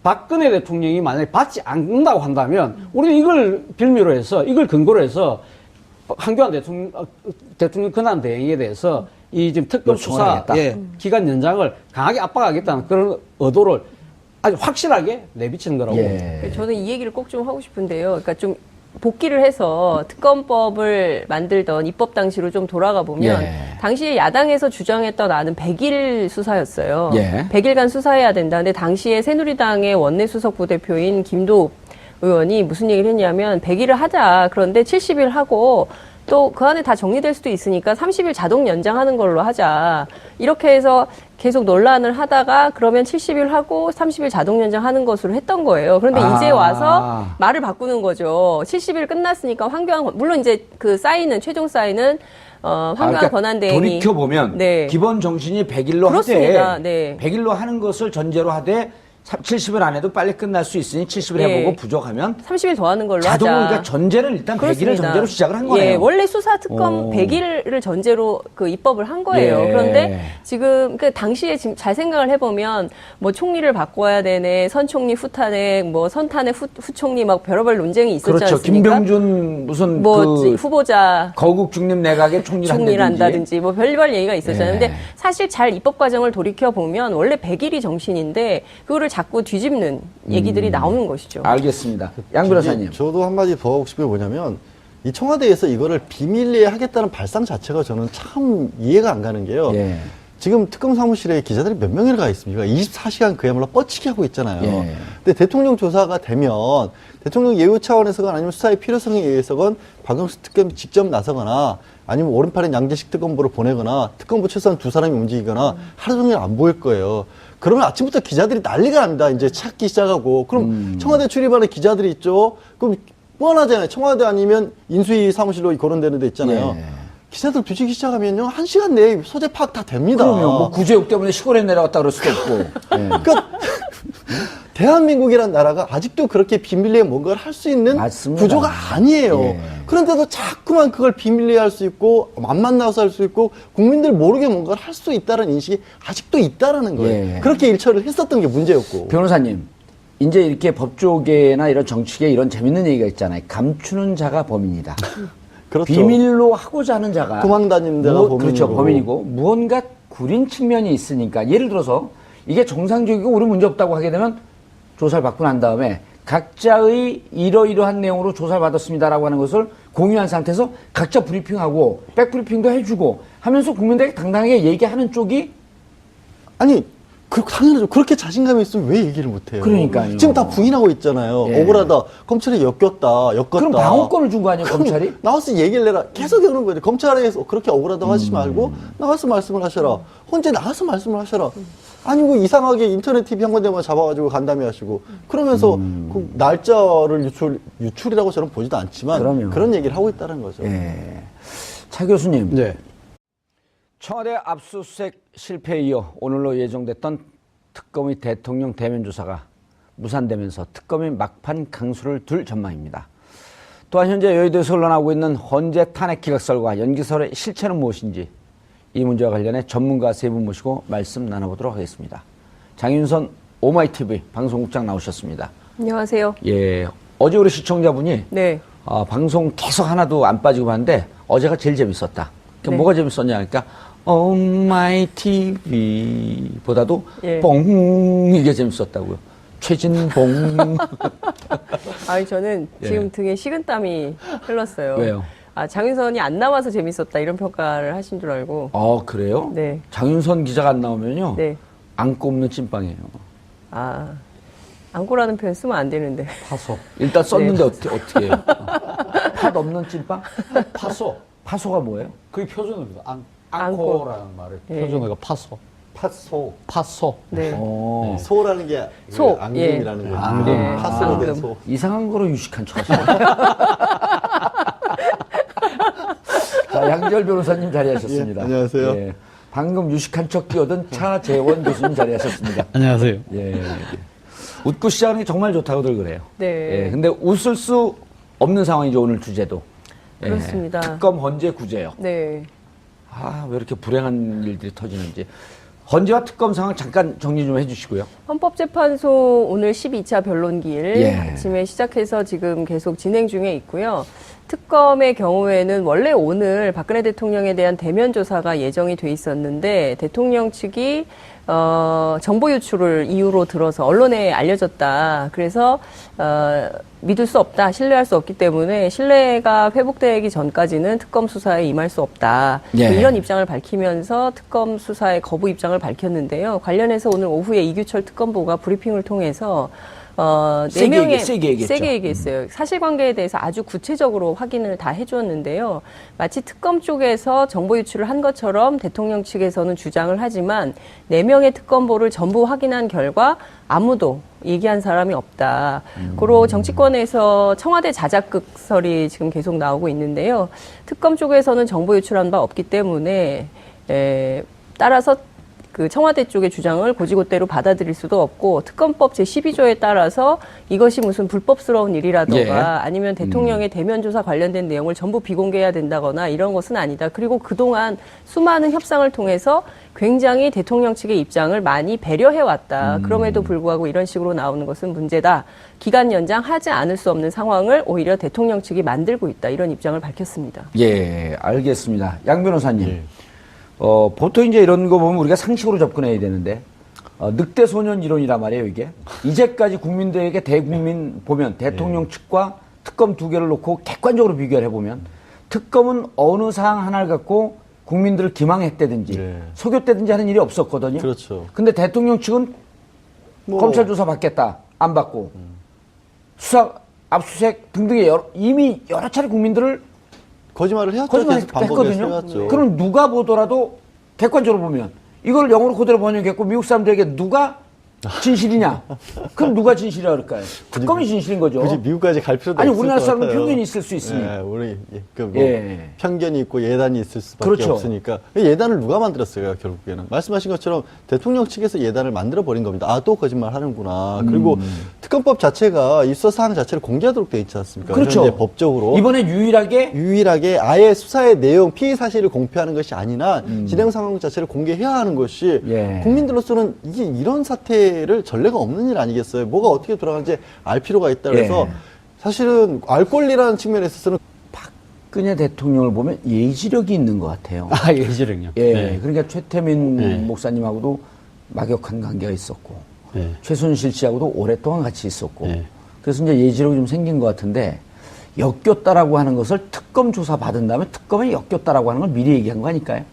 박근혜 대통령이 만약에 받지 않는다고 한다면 우리는 이걸 빌미로 해서 이걸 근거로 해서 한교안 대통령 권한 대행에 대해서 이 지금 특검 요청을 수사 하겠다. 기간 연장을 강하게 압박하겠다는 그런 의도를 아주 확실하게 내비치는 거라고 봅니다. 저는 이 얘기를 꼭 좀 하고 싶은데요. 그러니까 좀 복귀를 해서 특검법을 만들던 입법 당시로 좀 돌아가 보면 예. 당시에 야당에서 주장했던 안은 100일 수사였어요. 예. 100일간 수사해야 된다. 근데 당시에 새누리당의 원내 수석 부대표인 김도읍 의원이 무슨 얘기를 했냐면 100일을 하자. 그런데 70일 하고 또 그 안에 다 정리될 수도 있으니까 30일 자동 연장하는 걸로 하자. 이렇게 해서 계속 논란을 하다가 그러면 70일 하고 30일 자동 연장하는 것으로 했던 거예요. 그런데 이제 와서 말을 바꾸는 거죠. 70일 끝났으니까 황교안 물론 이제 그 사인은 최종 사인은 황교안 권한대행이 돌이켜 보면 네. 기본 정신이 100일로 그렇습니다. 하되 네. 100일로 하는 것을 전제로 하되 70일 안에도 빨리 끝날 수 있으니 70일 예. 해보고 부족하면 30일 더 하는 걸로 자동으로 하자. 그러니까 전제를 일단 100일을 그렇습니다. 전제로 시작을 한 거예요. 예, 원래 수사 특검 오. 100일을 전제로 그 입법을 한 거예요. 예. 그런데 지금 그 당시에 지금 잘 생각을 해보면 뭐 총리를 바꿔야 되네, 선 총리 후탄핵, 뭐 선탄핵 후총리 막 별의별 논쟁이 있었지 그렇죠. 않습니까? 김병준 무슨 뭐 그 후보자 거국 중립 내각의 총리를 한다든지 뭐 별별 얘기가 있었잖아요. 예. 근데 사실 잘 입법 과정을 돌이켜 보면 원래 100일이 정신인데 그거를 자꾸 뒤집는 얘기들이 나오는 것이죠. 알겠습니다. 양 변호사님. 저도 한마디 더 하고 싶은 게 뭐냐면 이 청와대에서 이거를 비밀리에 하겠다는 발상 자체가 저는 참 이해가 안 가는 게요. 예. 지금 특검 사무실에 기자들이 몇 명이나 가 있습니까? 24시간 그야말로 뻗치게 하고 있잖아요. 예. 근데 대통령 조사가 되면 대통령 예우 차원에서건 아니면 수사의 필요성에 의해서건 박영수 특검이 직접 나서거나 아니면 오른팔인 양재식 특검부를 보내거나 특검부 최소한 두 사람이 움직이거나 하루 종일 안 보일 거예요. 그러면 아침부터 기자들이 난리가 납니다. 이제 찾기 시작하고. 그럼 청와대 출입하는 기자들이 있죠. 그럼 뻔하잖아요. 청와대 아니면 인수위 사무실로 거론되는 데 있잖아요. 예. 기자들 뒤지기 시작하면요. 1시간 내에 소재 파악 다 됩니다. 그럼요. 뭐 구제역 때문에 시골에 내려갔다 그럴 수도 없고. 예. 그러니까 대한민국이란 나라가 아직도 그렇게 비밀리에 뭔가를 할 수 있는 맞습니다. 구조가 아니에요. 예. 그런데도 자꾸만 그걸 비밀리에 할 수 있고 맘만 나와서 할 수 있고 국민들 모르게 뭔가를 할 수 있다는 인식이 아직도 있다라는 거예요. 예. 그렇게 일처리를 했었던 게 문제였고. 변호사님, 이제 이렇게 법조계나 이런 정치계 이런 재밌는 얘기가 있잖아요. 감추는 자가 범인이다. 그렇죠. 비밀로 하고자 하는 자가 도망 다니는 자가 범인이고. 그렇죠. 범인이고 무언가 구린 측면이 있으니까 예를 들어서 이게 정상적이고 우리 문제 없다고 하게 되면 조사를 받고 난 다음에 각자의 이러이러한 내용으로 조사를 받았습니다라고 하는 것을 공유한 상태에서 각자 브리핑하고 백브리핑도 해주고 하면서 국민들에게 당당하게 얘기하는 쪽이 아니, 당연하죠. 그렇게 자신감이 있으면 왜 얘기를 못해요? 그러니까요. 지금 다 부인하고 있잖아요. 예. 억울하다. 검찰이 엮었다. 그럼 방어권을 준 거 아니에요, 그럼 검찰이? 나와서 얘기를 내라. 계속 여는 거죠. 검찰에서 그렇게 억울하다고 하시지 말고 나와서 말씀을 하셔라. 혼자 나와서 말씀을 하셔라. 아니고 이상하게 인터넷 TV 한 군데만 잡아가지고 간담회 하시고 그러면서 그 날짜를 유출이라고 저는 보지도 않지만 그럼요. 그런 얘기를 하고 있다는 거죠. 예. 차 교수님. 네. 청와대 압수수색 실패에 이어 오늘로 예정됐던 특검의 대통령 대면 조사가 무산되면서 특검이 막판 강수를 둘 전망입니다. 또한 현재 여의도에서 흘러나오고 있는 헌재 탄핵 기각설과 연기설의 실체는 무엇인지 이 문제와 관련해 전문가 세 분 모시고 말씀 나눠보도록 하겠습니다. 장윤선 오마이TV 방송국장 나오셨습니다. 안녕하세요. 예, 어제 우리 시청자분이 네. 방송 계속 하나도 안 빠지고 봤는데 어제가 제일 재밌었다. 그러니까 네. 뭐가 재밌었냐 하니까 오마이TV 보다도 예. 뽕 이게 재밌었다고요. 최진봉. 저는 예. 지금 등에 식은땀이 흘렀어요. 왜요? 장윤선이 안 나와서 재밌었다 이런 평가를 하신 줄 알고. 그래요? 네. 장윤선 기자가 안 나오면요. 네. 안 꼽는 찐빵이에요. 안고라는 표현 쓰면 안 되는데. 파소. 일단 썼는데 네. 어떻게 해요? 팥 없는 찐빵? 파소. 파소가 뭐예요? 그게 표준어입니다. 앙코. 앙코라는 말을 예. 표준어가 파소. 팥소. 파소. 네. 소라는 게 소. 앙금이라는 거죠. 앙금. 팥소로 된 앙금. 소. 이상한 거로 유식한 척 하시네요. 자, 양지열 변호사님 자리하셨습니다. 예, 안녕하세요. 예, 방금 유식한 척 끼어든 차재원 교수님 자리하셨습니다. 안녕하세요. 예, 웃고 시작하는 게 정말 좋다고들 그래요. 네. 예, 근데 웃을 수 없는 상황이죠, 오늘 주제도. 예, 그렇습니다. 특검 헌재 구제요. 네. 왜 이렇게 불행한 일들이 터지는지. 헌재와 특검 상황 잠깐 정리 좀 해주시고요. 헌법재판소 오늘 12차 변론기일 예. 아침에 시작해서 지금 계속 진행 중에 있고요. 특검의 경우에는 원래 오늘 박근혜 대통령에 대한 대면 조사가 예정이 돼 있었는데 대통령 측이 정보 유출을 이유로 들어서 언론에 알려졌다. 그래서 믿을 수 없다. 신뢰할 수 없기 때문에 신뢰가 회복되기 전까지는 특검 수사에 임할 수 없다. 예. 이런 입장을 밝히면서 특검 수사의 거부 입장을 밝혔는데요. 관련해서 오늘 오후에 이규철 특검보가 브리핑을 통해서 세게 얘기했죠. 얘기했어요. 사실관계에 대해서 아주 구체적으로 확인을 다 해주었는데요. 마치 특검 쪽에서 정보 유출을 한 것처럼 대통령 측에서는 주장을 하지만 4명의 특검보를 전부 확인한 결과 아무도 얘기한 사람이 없다. 그리고 정치권에서 청와대 자작극설이 지금 계속 나오고 있는데요. 특검 쪽에서는 정보 유출한 바 없기 때문에 따라서 그 청와대 쪽의 주장을 고지고대로 받아들일 수도 없고 특검법 제12조에 따라서 이것이 무슨 불법스러운 일이라던가 예. 아니면 대통령의 대면 조사 관련된 내용을 전부 비공개해야 된다거나 이런 것은 아니다. 그리고 그동안 수많은 협상을 통해서 굉장히 대통령 측의 입장을 많이 배려해 왔다. 그럼에도 불구하고 이런 식으로 나오는 것은 문제다. 기간 연장하지 않을 수 없는 상황을 오히려 대통령 측이 만들고 있다. 이런 입장을 밝혔습니다. 예, 알겠습니다. 양 변호사님. 예. 보통 이제 이런 거 보면 우리가 상식으로 접근해야 되는데 늑대 소년 이론이란 말이에요, 이게. 이제까지 국민들에게 대국민 보면 대통령 측과 특검 두 개를 놓고 객관적으로 비교를 해보면 특검은 어느 사항 하나를 갖고 국민들을 기망했다든지 네. 속였다든지 하는 일이 없었거든요. 그렇죠. 근데 대통령 측은 뭐. 검찰 조사 받겠다. 안 받고. 수사, 압수수색 등등의 이미 여러 차례 국민들을 거짓말을 해왔죠. 거짓말 계속 반복해서 했거든요. 해왔죠. 그럼 누가 보더라도 객관적으로 보면 이걸 영어로 그대로 번역했고 미국 사람들에게 누가 진실이냐? 그럼 누가 진실이라 그럴까요? 특검이 진실인 거죠. 굳이 미국까지 갈 필요도 아니 없을 우리나라 것 사람은 같아요. 편견이 있을 수 있으니. 우리 뭐 예. 편견이 있고 예단이 있을 수밖에 그렇죠. 없으니까 예단을 누가 만들었어요? 결국에는 말씀하신 것처럼 대통령 측에서 예단을 만들어 버린 겁니다. 아, 또 거짓말 하는구나. 그리고 특검법 자체가 이 수사 사항 자체를 공개하도록 돼 있지 않습니까? 그렇죠. 현재 법적으로 이번에 유일하게 아예 수사의 내용, 피의 사실을 공표하는 것이 아니라 진행 상황 자체를 공개해야 하는 것이 예. 국민들로서는 이게 이런 사태를 전례가 없는 일 아니겠어요? 뭐가 어떻게 돌아가는지 알 필요가 있다 그래서 예. 사실은 알 권리라는 측면에 있어서는 박근혜 대통령을 보면 예지력이 있는 것 같아요. 아, 예지력요. 예, 네. 그러니까 최태민 네. 목사님하고도 막역한 관계가 있었고 네. 최순실 씨하고도 오랫동안 같이 있었고 네. 그래서 이제 예지력이 좀 생긴 것 같은데 엮였다라고 하는 것을 특검 조사 받은 다음에 특검에 엮였다라고 하는 걸 미리 얘기한 거 아닐까요?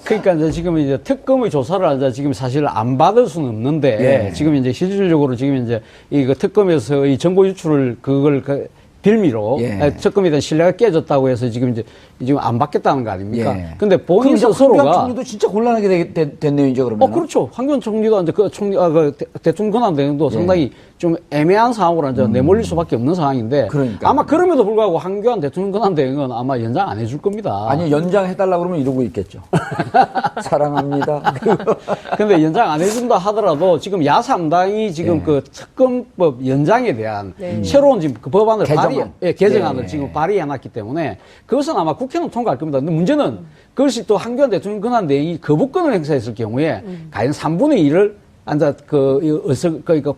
그러니까 이제 지금 이제 특검의 조사를 이제 지금 사실 안 받을 수는 없는데 예. 지금 이제 실질적으로 지금 이제 이거 특검에서의 정보 유출을 그걸 빌미로 예. 특검에 대한 신뢰가 깨졌다고 해서 지금 이제 지금 안 받겠다는 거 아닙니까? 예. 근데 본인 그럼 이제 황교안 스스로가 총리도 진짜 곤란하게 됐네요, 이제 그러면. 그렇죠. 황교안 총리도 이제 그 총리, 대통령 권한 대행도 상당히 좀 애매한 상황으로 이제 내몰릴 수밖에 없는 상황인데. 그러니까요. 아마 그럼에도 불구하고 황교안 대통령 권한 대행은 아마 연장 안 해줄 겁니다. 아니 연장해달라 그러면 이러고 있겠죠. 사랑합니다. 근데 연장 안 해준다 하더라도 지금 야3당이 지금 예. 그 특검법 연장에 대한 네. 새로운 지금 그 법안을 개정안. 개정안을 예. 지금 발의해놨기 때문에 그것은 아마 국회는 통과할 겁니다. 근데 문제는 그것이 또 황교안 대통령 권한 대행이 거부권을 행사했을 경우에 과연 3분의 1을 앉아 그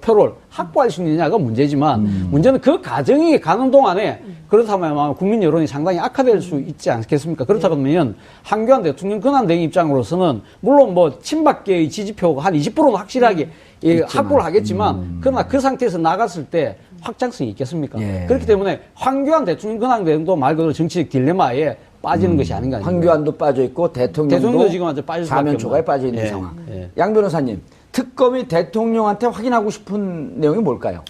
표를 확보할 수 있느냐가 문제지만 문제는 그 과정이 가는 동안에 그렇다면 아마 국민 여론이 상당히 악화될 수 있지 않겠습니까? 그렇다 그러면 황교안 대통령 권한 대행 입장으로서는 물론 뭐 친박계의 지지표가 한 20%는 확실하게 확보를 하겠지만 그러나 그 상태에서 나갔을 때 확장성이 있겠습니까? 예. 그렇기 때문에 황교안 대통령 권한 대행도 말 그대로 정치적 딜레마에 빠지는 것이 아닌가. 황교안도 빠져 있고 대통령도 지금 완전 빠질 수밖에 사면 초과에 없는. 빠져 있는 예. 상황. 예. 양 변호사님, 특검이 대통령한테 확인하고 싶은 내용이 뭘까요?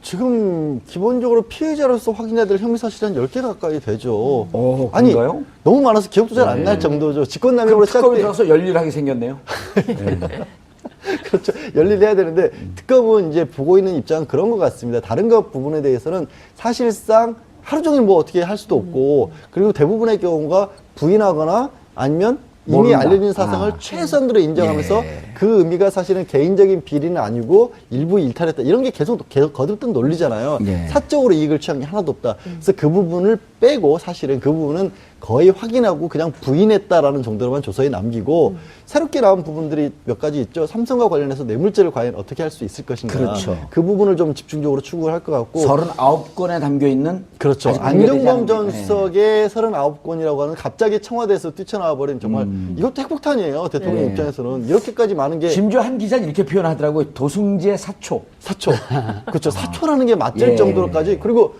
지금 기본적으로 피해자로서 확인해야 될 혐의 사실이 한 10개 가까이 되죠. 아니, 그런가요? 너무 많아서 기억도 잘 안 날 정도죠. 직권남용으로 그럼 특검이 시작돼. 들어가서 열일하게 생겼네요. 그렇죠. 열일해야 되는데 특검은 이제 보고 있는 입장은 그런 것 같습니다. 다른 것 부분에 대해서는 사실상 하루 종일 뭐 어떻게 할 수도 없고 그리고 대부분의 경우가 부인하거나 아니면 이미 모른다. 알려진 사상을 아. 최선으로 인정하면서 예. 그 의미가 사실은 개인적인 비리는 아니고 일부 일탈했다. 이런 게 계속 거듭된 논리잖아요. 예. 사적으로 이익을 취한 게 하나도 없다. 그래서 그 부분을 빼고 사실은 그 부분은 거의 확인하고 그냥 부인했다라는 정도로만 조서에 남기고 새롭게 나온 부분들이 몇 가지 있죠. 삼성과 관련해서 뇌물죄를 과연 어떻게 할 수 있을 것인가. 그렇죠. 그 부분을 좀 집중적으로 추구를 할 것 같고. 39건에 담겨 있는 그렇죠. 아직 공개되지 안종범 전 않은- 수석의 39건이라고 하는 갑자기 청와대에서 뛰쳐나와 버린 정말 이것도 핵폭탄이에요. 대통령 예. 입장에서는 이렇게까지 많은 게 심지어 한 기자는 이렇게 표현하더라고요. 도승지의 사초. 사초. 그렇죠. 사초라는 게 맞을 예. 정도로까지. 그리고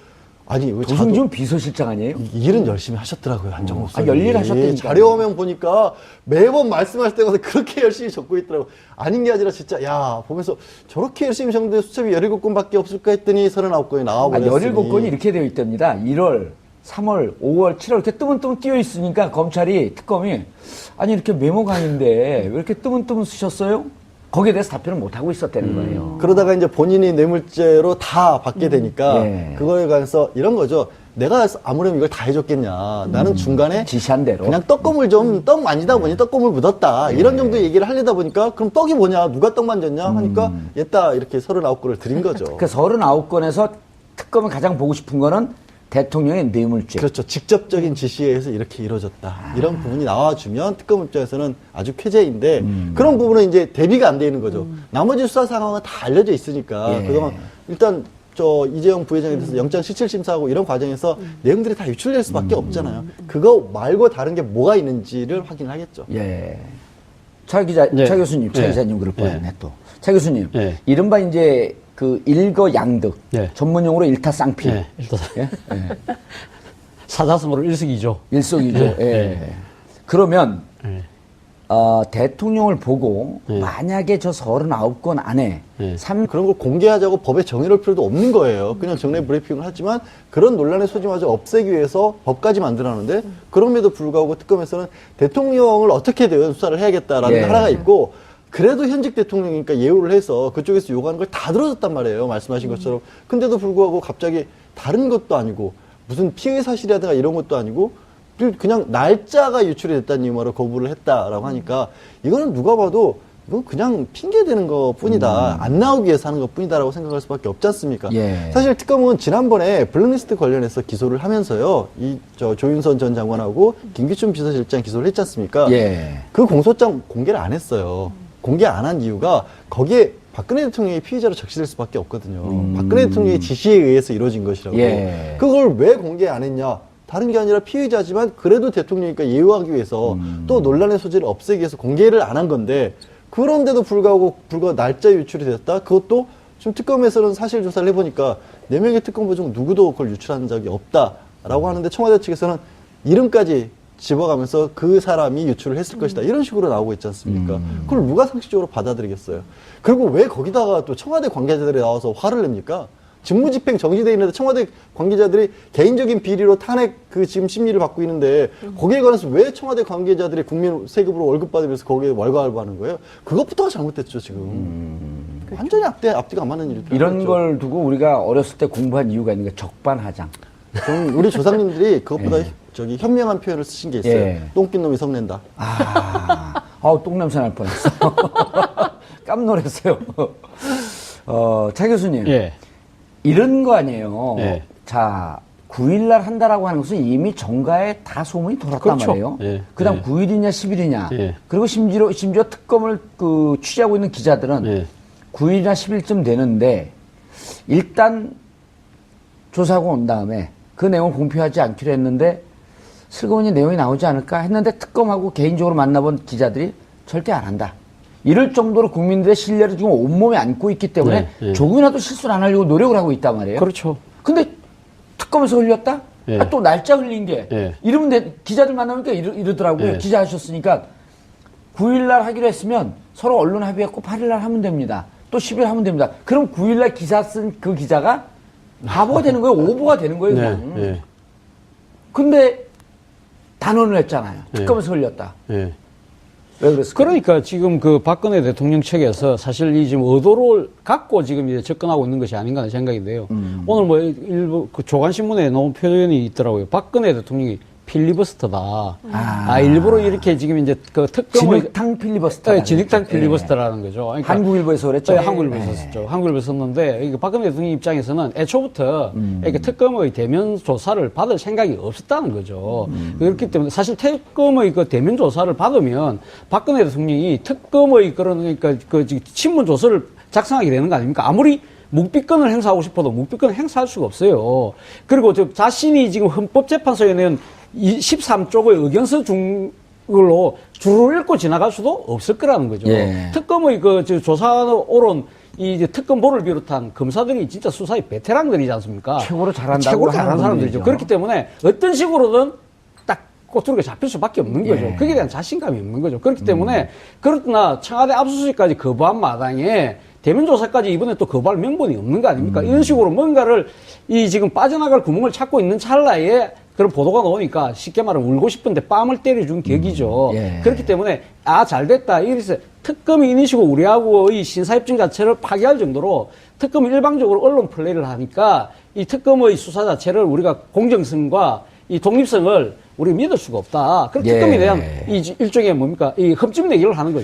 아니 왜 도승지는 비서실장 아니에요? 이 일은 열심히 하셨더라고요, 안정호 수석이. 열일하셨다니까요. 자료화면 보니까 매번 말씀하실 때마다 그렇게 열심히 적고 있더라고요. 아닌 게 아니라 진짜, 야, 보면서 저렇게 열심히 적는데 수첩이 17건밖에 없을까 했더니 39건이 나와버렸으니. 17건이 이렇게 되어 있답니다. 1월, 3월, 5월, 7월 이렇게 뜨문뜨문 띄어 있으니까 검찰이, 특검이 아니 이렇게 메모강인데 왜 이렇게 뜨문뜨문 쓰셨어요? 거기에 대해서 답변을 못하고 있었다는 거예요. 그러다가 이제 본인이 뇌물죄로 다 받게 되니까 예. 그거에 관해서 이런 거죠. 내가 아무렴 이걸 다 해줬겠냐. 나는 중간에 지시한 대로. 그냥 떡고물 좀, 떡 만지다 보니 떡고물 묻었다. 이런 정도 얘기를 하려다 보니까 그럼 떡이 뭐냐, 누가 떡 만졌냐 하니까 얘다 이렇게 39건을 드린 거죠. 그 39건에서 특검이 가장 보고 싶은 거는 대통령의 뇌물죄. 그렇죠. 직접적인 지시에 의해서 이렇게 이루어졌다. 이런 부분이 나와주면 특검 입장에서는 아주 쾌재인데 그런 부분은 이제 대비가 안 돼 있는 거죠. 나머지 수사 상황은 다 알려져 있으니까 예. 그동안 일단 저 이재용 부회장에 대해서 영장 실질 심사하고 이런 과정에서 내용들이 다 유출될 수밖에 없잖아요. 그거 말고 다른 게 뭐가 있는지를 확인하겠죠. 예. 차 기자, 네. 차 교수님, 차 네. 기자님 그럴 뻔했네 네. 또. 차 교수님, 네. 이른바 이제 그 일거양득, 네. 전문용어로 일타쌍피, 예, 일단 예? 예. 사자성어로 일석이조. 일석이조. 네. 예. 네. 그러면 예. 대통령을 보고 네. 만약에 저 39건 안에 네. 삼 그런 걸 공개하자고 법에 정의를 필요도 없는 거예요. 그냥 정례 브리핑을 하지만 그런 논란의 소지마저 없애기 위해서 법까지 만들어놨는데 그럼에도 불구하고 특검에서는 대통령을 어떻게 대응 수사를 해야겠다라는 예. 게 하나가 있고 그래도 현직 대통령이니까 예우를 해서 그쪽에서 요구하는 걸 다 들어줬단 말이에요. 말씀하신 것처럼. 근데도 불구하고 갑자기 다른 것도 아니고 무슨 피해 사실이라든가 이런 것도 아니고 그냥 날짜가 유출이 됐다는 이유로 거부를 했다라고 하니까 이거는 누가 봐도 이건 그냥 핑계대는 것 뿐이다. 안 나오기 위해서 하는 것 뿐이다라고 생각할 수밖에 없지 않습니까? 예. 사실 특검은 지난번에 블랙리스트 관련해서 기소를 하면서요. 조윤선 전 장관하고 김기춘 비서실장 기소를 했지 않습니까? 예. 그 공소장 공개를 안 했어요. 공개 안 한 이유가 거기에 박근혜 대통령이 피의자로 적시될 수밖에 없거든요. 박근혜 대통령의 지시에 의해서 이루어진 것이라고. 예. 그걸 왜 공개 안 했냐? 다른 게 아니라 피의자지만 그래도 대통령이니까 예우하기 위해서 또 논란의 소지를 없애기 위해서 공개를 안 한 건데 그런데도 불구하고 날짜 유출이 됐다? 그것도 지금 특검에서는 사실 조사를 해보니까 4명의 특검부 중 누구도 그걸 유출한 적이 없다라고 하는데 청와대 측에서는 이름까지 집어가면서 그 사람이 유출을 했을 것이다. 이런 식으로 나오고 있지 않습니까? 그걸 누가 상식적으로 받아들이겠어요? 그리고 왜 거기다가 또 청와대 관계자들이 나와서 화를 냅니까? 직무집행 정지돼 있는데 청와대 관계자들이 개인적인 비리로 탄핵 지금 심리를 받고 있는데 거기에 관해서 왜 청와대 관계자들이 국민 세금으로 월급 받으면서 거기에 왈가왈부하는 거예요? 그것부터가 잘못됐죠 지금. 완전히 앞뒤가 안 맞는 일이 이런 걸 두고 우리가 어렸을 때 공부한 이유가 있는 게 적반하장. 좀 우리 조상님들이 그것보다 현명한 표현을 쓰신 게 있어요. 예. 똥낀 놈이 성낸다. 똥냄새 날 뻔했어. 깜놀했어요. 차 교수님. 예. 이런 거 아니에요. 예. 자, 9일날 한다라고 하는 것은 이미 정가에 다 소문이 돌았단 그렇죠. 말이에요. 예. 그 다음 예. 9일이냐 10일이냐. 예. 그리고 심지어 특검을 취재하고 있는 기자들은 예. 9일이나 10일쯤 되는데 일단 조사하고 온 다음에 그 내용을 공표하지 않기로 했는데 슬그머니 내용이 나오지 않을까 했는데 특검하고 개인적으로 만나본 기자들이 절대 안 한다. 이럴 정도로 국민들의 신뢰를 지금 온몸에 안고 있기 때문에 네, 네. 조금이라도 실수를 안 하려고 노력을 하고 있단 말이에요. 그렇죠. 근데 특검에서 흘렸다? 예. 또 날짜 흘린 게 예. 이러면 기자들 만나니까 이러더라고요. 예. 기자 하셨으니까 9일날 하기로 했으면 서로 언론 합의했고 8일날 하면 됩니다. 또 10일 하면 됩니다. 그럼 9일날 기사 쓴 그 기자가 바보가 되는 거예요. 오보가 되는 거예요. 네. 그냥. 예. 근데 단언을 했잖아요. 예. 특검에서 흘렸다. 예. 왜 그랬을까요? 그러니까 지금 그 박근혜 대통령 측에서 사실 이 지금 의도를 갖고 지금 이제 접근하고 있는 것이 아닌가 하는 생각이 돼요. 오늘 뭐 일부 그 조간신문에 나온 표현이 있더라고요. 박근혜 대통령이 필리버스터다. 일부러 이렇게 지금 이제 그 특검을 진흙탕 필리버스터. 네, 진흙탕 필리버스터라는 거죠. 그러니까 한국일보에서 그랬죠. 네, 한국일보에서 썼죠. 한국일보에서 썼는데 이게 박근혜 대통령 입장에서는 애초부터 이렇게 특검의 대면 조사를 받을 생각이 없었다는 거죠. 그렇기 때문에 사실 특검의 그 대면 조사를 받으면 박근혜 대통령이 특검의 그러니까 그 친문 조서를 작성하게 되는 거 아닙니까? 아무리 묵비권을 행사하고 싶어도 묵비권을 행사할 수가 없어요. 그리고 자신이 지금 헌법재판소에 낸 13쪽의 의견서 중으로 줄을 읽고 지나갈 수도 없을 거라는 거죠. 예. 특검의 조사로 오른 이 특검보를 비롯한 검사들이 진짜 수사의 베테랑들이지 않습니까? 최고로 잘한다고 최고로 하는 잘하는 사람들이죠. 분들이죠. 그렇기 때문에 어떤 식으로든 딱 꼬투리가 잡힐 수밖에 없는 거죠. 예. 거기에 대한 자신감이 없는 거죠. 그렇기 때문에 그렇구나 청와대 압수수색까지 거부한 마당에 대면 조사까지 이번에 또 거부할 명분이 없는 거 아닙니까? 이런 식으로 뭔가를 지금 빠져나갈 구멍을 찾고 있는 찰나에 그런 보도가 나오니까 쉽게 말하면 울고 싶은데 뺨을 때려준 격이죠. 예. 그렇기 때문에 잘 됐다. 이래서 특검이 이런 식으로 우리하고의 신사협정 자체를 파괴할 정도로 특검이 일방적으로 언론 플레이를 하니까 이 특검의 수사 자체를 우리가 공정성과 이 독립성을 우리가 믿을 수가 없다. 그런 예. 특검에 대한 이 일종의 뭡니까? 이 흠집 내기를 하는 거죠.